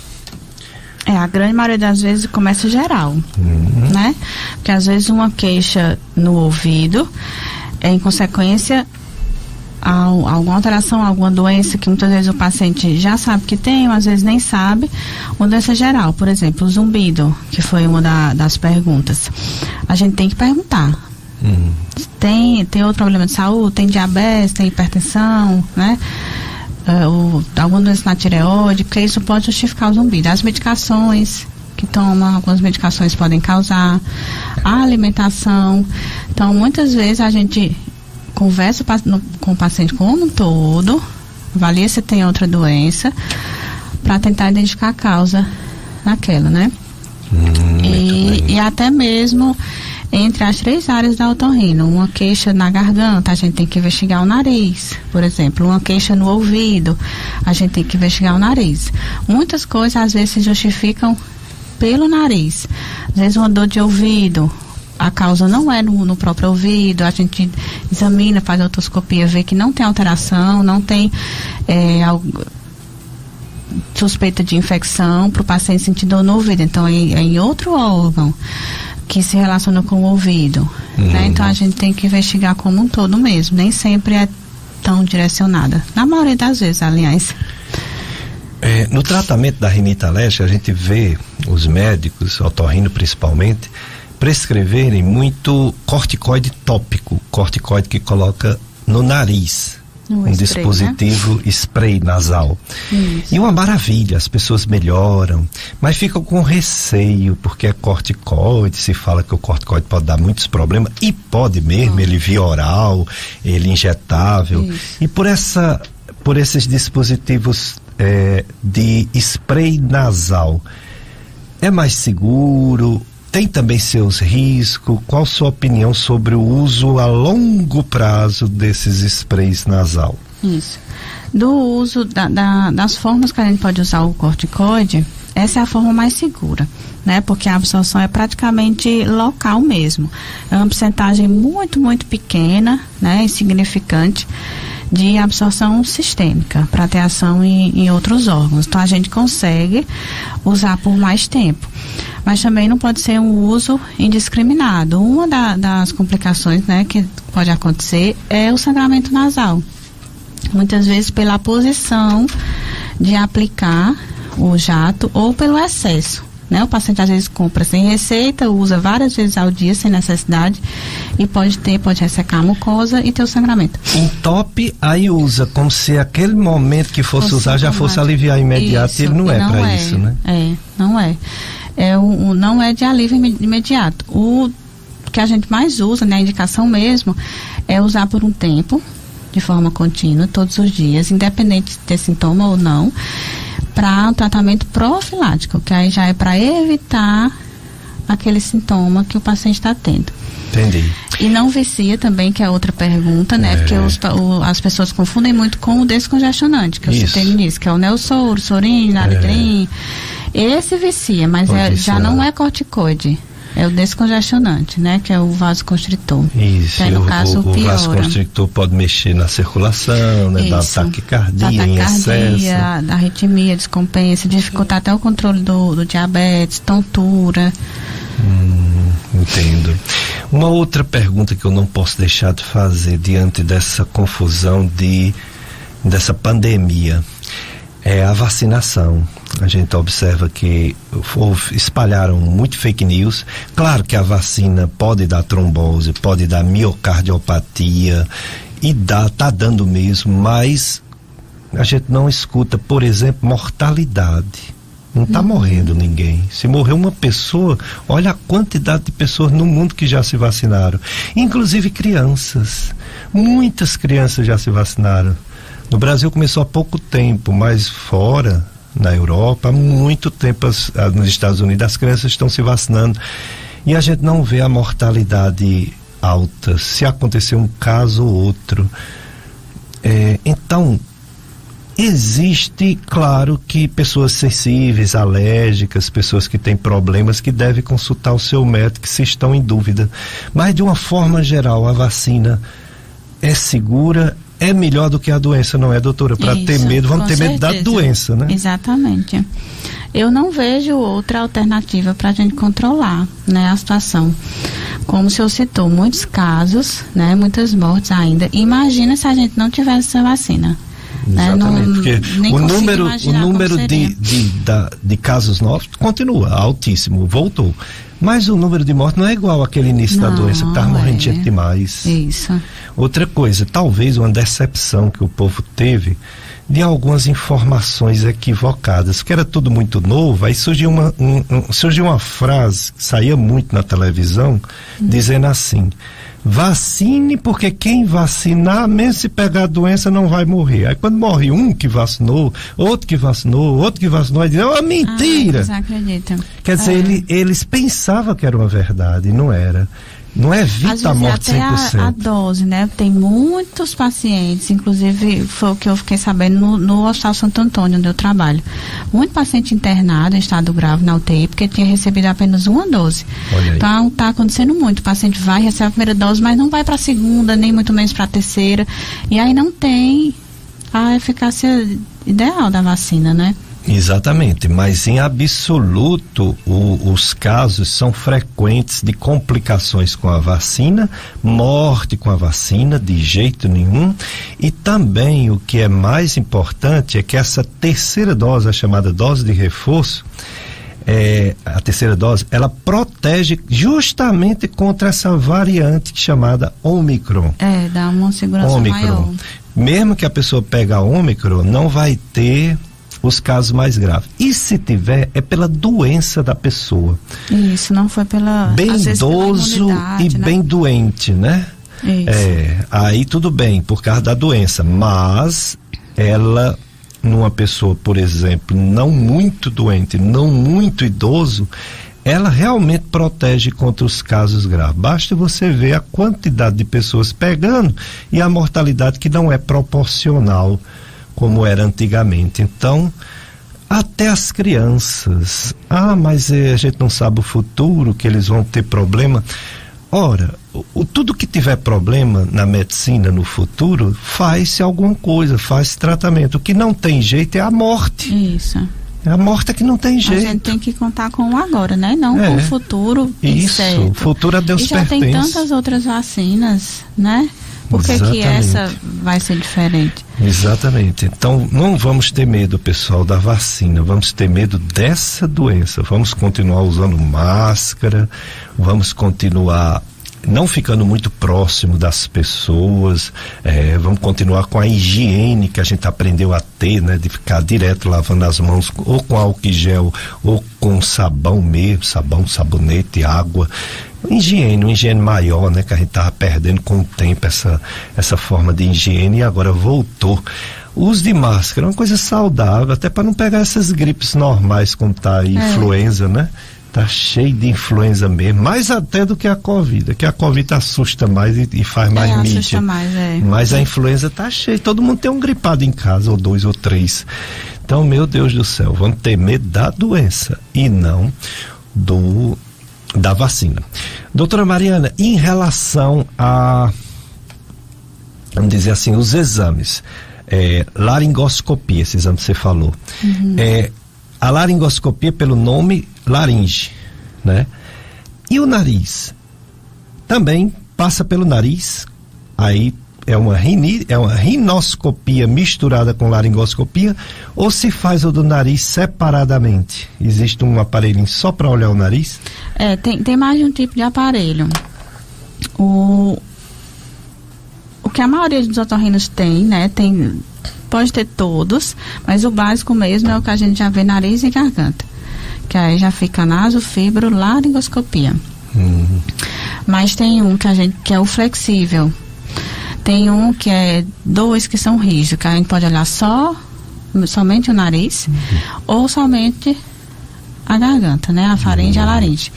A grande maioria das vezes começa geral, né? Porque às vezes uma queixa no ouvido é em consequência a alguma alteração, alguma doença que muitas vezes o paciente já sabe que tem, ou às vezes nem sabe. Uma doença geral, por exemplo, o zumbido, que foi uma das perguntas. A gente tem que perguntar. Tem outro problema de saúde, tem diabetes, tem hipertensão, né? Alguma doença na tireoide, porque isso pode justificar o zumbido. As medicações que toma, algumas medicações podem causar, a alimentação. Então, muitas vezes a gente conversa com o paciente como um todo, avalia se tem outra doença, para tentar identificar a causa naquela, né? E até mesmo entre as 3 áreas da otorrino, uma queixa na garganta, a gente tem que investigar o nariz, por exemplo, uma queixa no ouvido, a gente tem que investigar o nariz. Muitas coisas às vezes se justificam pelo nariz. Às vezes uma dor de ouvido, a causa não é no próprio ouvido, a gente examina, faz a otoscopia, vê que não tem alteração, não tem suspeita de infecção para o paciente sentir dor no ouvido. Então é em outro órgão que se relaciona com o ouvido, né? Então a gente tem que investigar como um todo mesmo, nem sempre é tão direcionada, na maioria das vezes, aliás. No tratamento da rinite alérgica, a gente vê os médicos, otorrino principalmente, prescreverem muito corticoide tópico, corticoide que coloca no nariz, um dispositivo, né? Spray nasal. Isso. E uma maravilha, as pessoas melhoram, mas ficam com receio, porque é corticoide, se fala que o corticoide pode dar muitos problemas, e pode mesmo, ele via oral, ele injetável. Isso. E por esses dispositivos de spray nasal, é mais seguro? Tem também seus riscos? Qual a sua opinião sobre o uso a longo prazo desses sprays nasal? Isso. Do uso das formas que a gente pode usar o corticoide, essa é a forma mais segura, né? Porque a absorção é praticamente local mesmo. É uma porcentagem muito, muito pequena, né? Insignificante de absorção sistêmica para ter ação em outros órgãos. Então a gente consegue usar por mais tempo. Mas também não pode ser um uso indiscriminado. Uma das complicações, né, que pode acontecer é o sangramento nasal. Muitas vezes pela posição de aplicar o jato ou pelo excesso, né? O paciente às vezes compra sem receita, usa várias vezes ao dia sem necessidade e pode ressecar a mucosa e ter o sangramento. Entope, aí usa como se aquele momento que fosse usar já fosse aliviar imediato. Isso, e ele não é para isso, né? Não é. Não é de alívio imediato. O que a gente mais usa, né, a indicação mesmo, é usar por um tempo, de forma contínua, todos os dias, independente de ter sintoma ou não, para um tratamento profilático, que aí já é para evitar aquele sintoma que o paciente está tendo. Entendi. E não vicia também, que é outra pergunta, né? Porque as pessoas confundem muito com o descongestionante, que eu citei no início, que é o Neosoro, Sorin, Naridrim. Esse vicia, mas já não é corticoide. É o descongestionante, né? Que é o vasoconstritor. Isso. Que aí, no caso, o vasoconstritor pode mexer na circulação, né? Dar taquicardia em excesso. Da arritmia, descompensa, dificultar até o controle do diabetes, tontura. Entendo. Uma outra pergunta que eu não posso deixar de fazer diante dessa confusão dessa pandemia é a vacinação. A gente observa que espalharam muito fake news. Claro que a vacina pode dar trombose, pode dar miocardiopatia e tá dando mesmo, mas a gente não escuta, por exemplo, mortalidade. Não está morrendo ninguém. Se morreu uma pessoa, olha a quantidade de pessoas no mundo que já se vacinaram. Inclusive crianças. Muitas crianças já se vacinaram No Brasil começou há pouco tempo, mas fora, na Europa, há muito tempo, nos Estados Unidos, as crianças estão se vacinando e a gente não vê a mortalidade alta. Se acontecer um caso ou outro. Então, existe, claro, que pessoas sensíveis, alérgicas, pessoas que têm problemas, que devem consultar o seu médico se estão em dúvida. Mas, de uma forma geral, a vacina é segura, é melhor do que a doença, não é, doutora? Para ter medo, vamos ter medo da doença, né? Exatamente. Eu não vejo outra alternativa para a gente controlar, né, a situação. Como o senhor citou, muitos casos, né, muitas mortes ainda. Imagina se a gente não tivesse essa vacina. Exatamente, porque o número de casos novos continua altíssimo, voltou. Mas o número de mortes não é igual àquele início da doença, que estava morrendo gente demais. Isso. Outra coisa, talvez uma decepção que o povo teve de algumas informações equivocadas, porque era tudo muito novo. Aí surgiu uma frase que saía muito na televisão, dizendo assim: vacine, porque quem vacinar, mesmo se pegar a doença, não vai morrer. Aí quando morre um que vacinou, outro que vacinou, aí diz, é uma mentira. Você acredita? Quer dizer, eles pensavam que era uma verdade, não era. Não evita a morte 100%. Até a dose, né? Tem muitos pacientes, inclusive foi o que eu fiquei sabendo no Hospital Santo Antônio, onde eu trabalho. Muito paciente internado em estado grave na UTI, porque tinha recebido apenas uma dose. Então está acontecendo muito. O paciente vai, recebe a primeira dose, mas não vai para a segunda, nem muito menos para a terceira. E aí não tem a eficácia ideal da vacina, né? Exatamente, mas em absoluto os casos são frequentes de complicações com a vacina, morte com a vacina de jeito nenhum, e também o que é mais importante é que essa terceira dose, a chamada dose de reforço, a terceira dose, ela protege justamente contra essa variante chamada Ômicron. Dá uma segurança maior. Mesmo que a pessoa pegue a Ômicron, não vai ter os casos mais graves. E se tiver, é pela doença da pessoa. Isso, não foi pela... Bem idoso e né? Bem doente, né? Isso. Aí tudo bem, por causa da doença. Mas ela, numa pessoa, por exemplo, não muito doente, não muito idoso, ela realmente protege contra os casos graves. Basta você ver a quantidade de pessoas pegando e a mortalidade que não é proporcional como era antigamente. Então, até as crianças, mas a gente não sabe o futuro, que eles vão ter problema. Ora, tudo que tiver problema na medicina no futuro, faz-se alguma coisa, faz tratamento. O que não tem jeito é a morte. Isso. É a morte que não tem jeito. A gente tem que contar com o agora, né? Não com o futuro. Isso, o futuro a Deus pertence. E já tem tantas outras vacinas, né? Por que essa vai ser diferente? Exatamente. Então, não vamos ter medo, pessoal, da vacina. Vamos ter medo dessa doença. Vamos continuar usando máscara. Vamos continuar não ficando muito próximo das pessoas. Vamos continuar com a higiene que a gente aprendeu a ter, né? De ficar direto lavando as mãos, ou com álcool em gel, ou com sabão mesmo, sabonete, água. Uma higiene maior, né? Que a gente estava perdendo com o tempo essa forma de higiene, e agora voltou. O uso de máscara é uma coisa saudável, até para não pegar essas gripes normais, como tá aí, influenza, né? Tá cheio de influenza mesmo, mais até do que a Covid, que a Covid assusta mais e faz mais mídia. Assusta mais, Mas a influenza tá cheia, todo mundo tem um gripado em casa, ou 2 ou 3. Então, meu Deus do céu, vamos ter medo da doença e não da vacina. Doutora Mariana, em relação a, vamos dizer assim, os exames, laringoscopia, esse exame que você falou, a laringoscopia pelo nome laringe, né? E o nariz também passa pelo nariz, aí é uma rinoscopia misturada com laringoscopia, ou se faz o do nariz separadamente? Existe um aparelhinho só para olhar o nariz? Tem mais de um tipo de aparelho. O que a maioria dos otorrinos tem, né? Pode ter todos, mas o básico mesmo é o que a gente já vê nariz e garganta, que aí já fica nasofibro, laringoscopia. Mas tem um que é o flexível. Tem que é 2 que são rígidos, que a gente pode olhar somente o nariz, ou somente a garganta, né? A faringe e a laringe.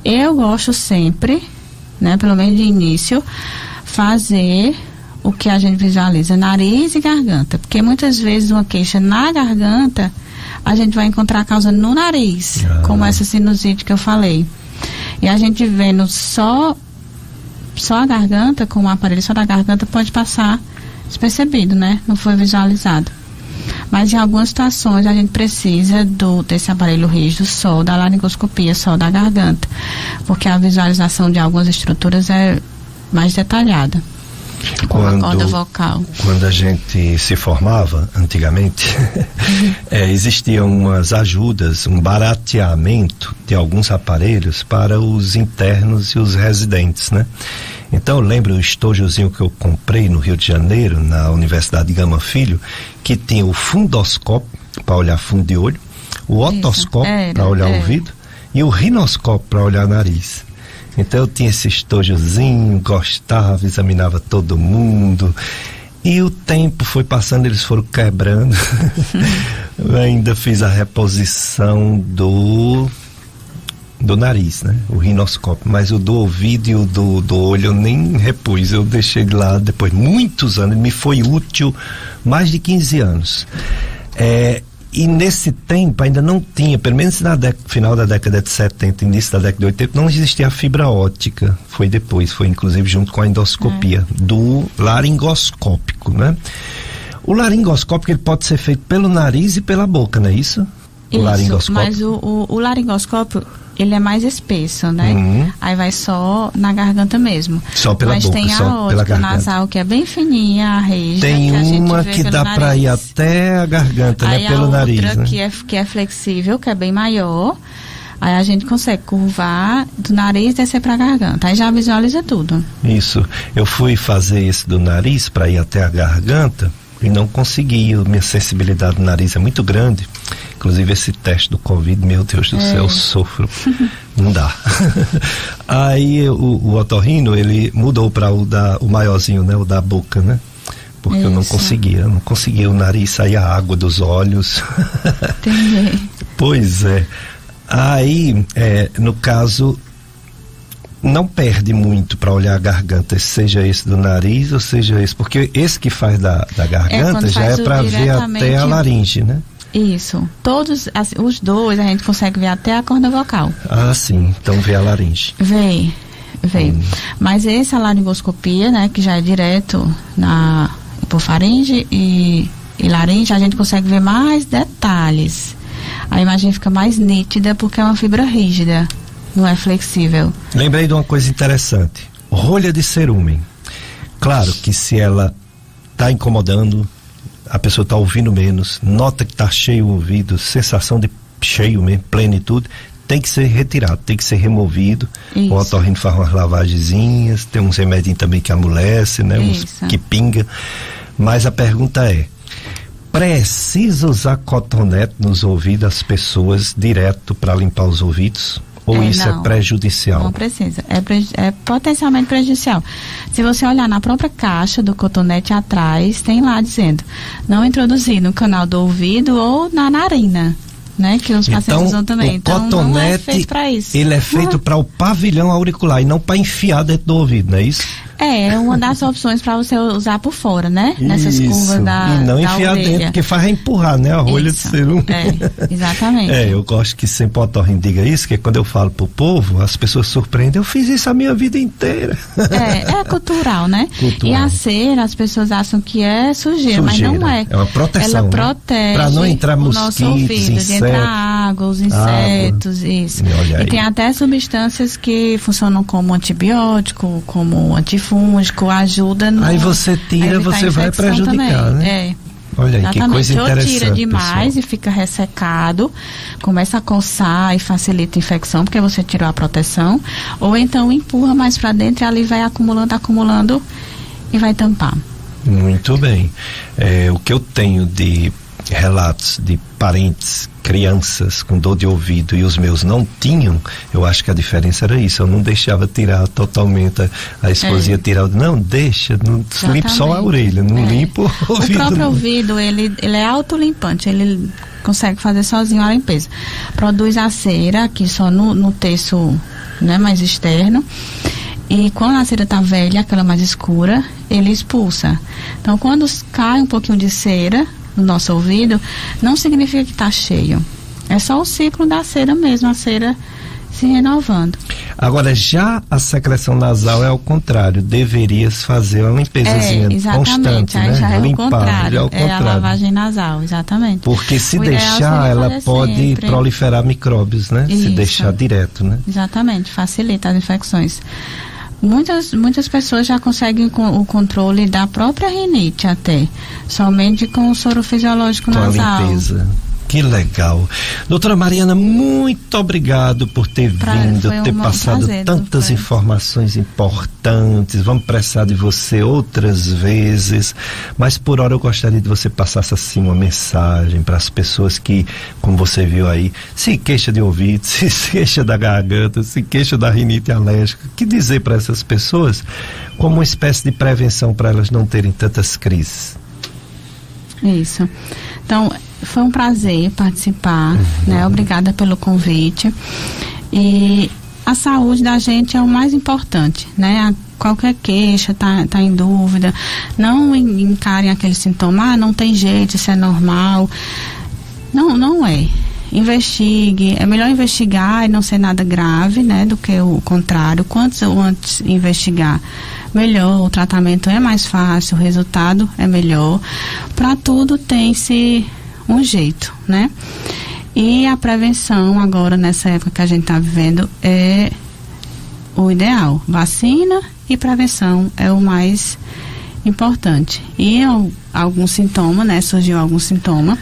Eu gosto sempre, né, pelo menos de início, fazer o que a gente visualiza, nariz e garganta, porque muitas vezes uma queixa na garganta, a gente vai encontrar a causa no nariz, como essa sinusite que eu falei. E a gente vendo só a garganta, com o aparelho só da garganta, pode passar despercebido, né? Não foi visualizado. Mas em algumas situações a gente precisa desse aparelho rígido só da laringoscopia, só da garganta, porque a visualização de algumas estruturas é mais detalhada. Com a corda vocal. Quando a gente se formava, antigamente, existiam umas ajudas, um barateamento de alguns aparelhos para os internos e os residentes, né? Então eu lembro o estojozinho que eu comprei no Rio de Janeiro, na Universidade Gama Filho, que tinha o fundoscópio para olhar fundo de olho, o otoscópio para olhar o ouvido e o rinoscópio para olhar nariz. Então eu tinha esse estojozinho, gostava, examinava todo mundo. E o tempo foi passando, eles foram quebrando. Eu ainda fiz a reposição do nariz, né? O rinoscópio. Mas o do ouvido e o do olho eu nem repus. Eu deixei de lá depois muitos anos. Me foi útil mais de 15 anos. E nesse tempo ainda não tinha, pelo menos final da década de 70, início da década de 80, não existia a fibra óptica. Foi depois, foi inclusive junto com a endoscopia do laringoscópico, né? O laringoscópico ele pode ser feito pelo nariz e pela boca, não é isso? O laringoscópio. Mas o laringoscópio, ele é mais espesso, né? Aí vai só na garganta mesmo. Só pela boca, tem só a pela garganta. nasal, que é bem fininha, a rígida. Tem que uma que dá para ir até a garganta, aí né? Pelo nariz, outra, né? que é flexível, que é bem maior. Aí a gente consegue curvar do nariz e descer para a garganta. Aí já visualiza tudo. Isso. Eu fui fazer esse do nariz para ir até a garganta e não consegui. Minha sensibilidade do nariz é muito grande. Inclusive esse teste do Covid, meu Deus do céu, eu sofro. Não dá. Aí o otorrino, ele mudou para o maiorzinho, né? O da boca, né? Porque eu não conseguia. O nariz saía água dos olhos. Entendi. Pois é. Aí, no caso, não perde muito para olhar a garganta, seja esse do nariz ou seja esse, porque esse que faz da garganta já é para ver até a laringe, né? Isso. Todos, os dois, a gente consegue ver até a corda vocal. Ah, sim. Então vê a laringe. Vê. Mas essa laringoscopia, né, que já é direto na hipofaringe e laringe, a gente consegue ver mais detalhes. A imagem fica mais nítida porque é uma fibra rígida, não é flexível. Lembrei de uma coisa interessante. Rolha de cerúmen. Claro que se ela está incomodando, a pessoa está ouvindo menos, nota que está cheio o ouvido, sensação de cheio mesmo, plenitude, tem que ser retirado, tem que ser removido. Isso. O otorrino faz umas lavagenzinhas, tem uns remedinhos também que amolece, né? Uns que pinga. Mas a pergunta é: precisa usar cotonete nos ouvidos das pessoas direto para limpar os ouvidos? Ou isso é prejudicial? Não precisa. É potencialmente prejudicial. Se você olhar na própria caixa do cotonete atrás, tem lá dizendo: não introduzir no canal do ouvido ou na narina, né? Que os pacientes usam também. Então, não é feito para isso. Ele é feito para o pavilhão auricular e não para enfiar dentro do ouvido, não é isso? É uma das opções para você usar por fora, né? Nessas curvas da e não enfiar orelha dentro, porque faz empurrar, né? A rolha de cerúmen. Exatamente. Eu gosto que sempre o otorrino diga isso, que quando eu falo pro povo, as pessoas surpreendem. Eu fiz isso a minha vida inteira. É cultural, né? Cultural. E a cera, as pessoas acham que é sujeira, mas não é. É uma proteção. Ela protege para não entrar mosquitos, insetos. De entrar água, os insetos, isso. E tem até substâncias que funcionam como antibiótico, como antifúngico, ajuda no... Aí você tira, você vai prejudicar, também, né? Olha aí, que coisa interessante. Ou tira demais, pessoal, e fica ressecado, começa a coçar e facilita a infecção, porque você tirou a proteção, ou então empurra mais para dentro e ali vai acumulando e vai tampar. Muito bem. O que eu tenho de relatos de parentes, crianças com dor de ouvido, e os meus não tinham, eu acho que a diferença era isso. Eu não deixava tirar totalmente, a esposa ia tirar, não, deixa, não limpa só a orelha, não limpa o ouvido. O próprio ouvido, ele é autolimpante, ele consegue fazer sozinho a limpeza. Produz a cera aqui só no terço, né, mais externo, e quando a cera está velha, aquela mais escura, ele expulsa. Então, quando cai um pouquinho de cera no nosso ouvido, não significa que está cheio. É só o ciclo da cera mesmo, a cera se renovando. Agora, já a secreção nasal é ao contrário, deverias fazer uma limpezazinha constante, aí né? Já é limpar, o contrário, já é o contrário. É a lavagem nasal, exatamente. Porque se deixar, ela pode sempre proliferar micróbios, né? Isso. Se deixar direto, né? Exatamente, facilita as infecções. Muitas pessoas já conseguem o controle da própria rinite até, somente com o soro fisiológico nasal. Com a limpeza. Que legal. Doutora Mariana, muito obrigado por ter vindo, ter passado tantas informações importantes. Vamos precisar de você outras vezes, mas por hora eu gostaria de você passasse assim uma mensagem para as pessoas que, como você viu aí, se queixa de ouvido, se queixa da garganta, se queixa da rinite alérgica. Que dizer para essas pessoas como uma espécie de prevenção para elas não terem tantas crises? Isso. Então, foi um prazer participar, né? Obrigada pelo convite. E a saúde da gente é o mais importante, né? Qualquer queixa, tá em dúvida, não encarem aquele sintoma, não tem jeito, isso é normal. Não é. Investigue, é melhor investigar e não ser nada grave, né? Do que o contrário. Quanto antes investigar, melhor, o tratamento é mais fácil, o resultado é melhor. Para tudo tem-se um jeito, né? E a prevenção agora, nessa época que a gente está vivendo, é o ideal. Vacina e prevenção é o mais importante. E algum sintoma, né? Surgiu algum sintoma,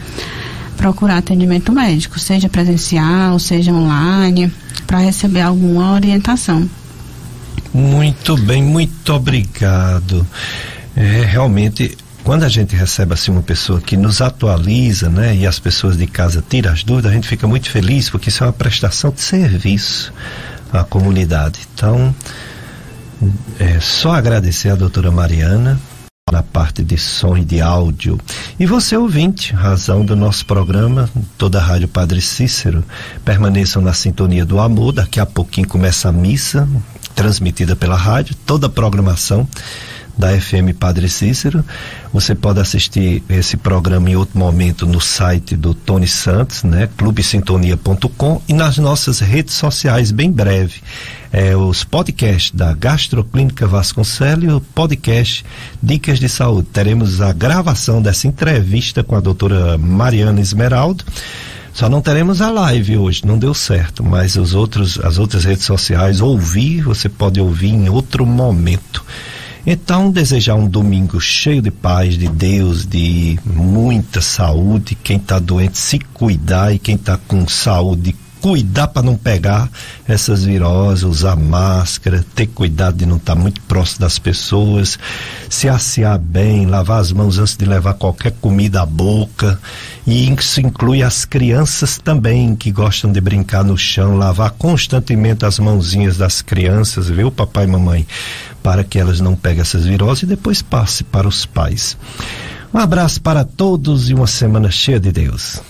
procurar atendimento médico, seja presencial, seja online, para receber alguma orientação. Muito bem, muito obrigado. Realmente, quando a gente recebe assim uma pessoa que nos atualiza, né, e as pessoas de casa tiram as dúvidas, a gente fica muito feliz, porque isso é uma prestação de serviço à comunidade. Então, só agradecer à doutora Mariana na parte de som e de áudio. E você, ouvinte, razão do nosso programa, toda a Rádio Padre Cícero, permaneçam na sintonia do amor. Daqui a pouquinho começa a missa, transmitida pela rádio, toda a programação da FM Padre Cícero. Você pode assistir esse programa em outro momento no site do Tony Santos, né? clubesintonia.com, e nas nossas redes sociais, bem breve. Os podcasts da Gastroclínica Vasconcelos e o podcast Dicas de Saúde. Teremos a gravação dessa entrevista com a doutora Mariana Esmeraldo. Só não teremos a live hoje, não deu certo, mas as outras redes sociais, você pode ouvir em outro momento. Então, desejar um domingo cheio de paz, de Deus, de muita saúde. Quem está doente, se cuidar, e quem está com saúde, cuidar para não pegar essas viroses, usar máscara, ter cuidado de não estar muito próximo das pessoas, se assear bem, lavar as mãos antes de levar qualquer comida à boca. E isso inclui as crianças também, que gostam de brincar no chão, lavar constantemente as mãozinhas das crianças, viu, papai e mamãe, para que elas não peguem essas viroses e depois passe para os pais. Um abraço para todos e uma semana cheia de Deus.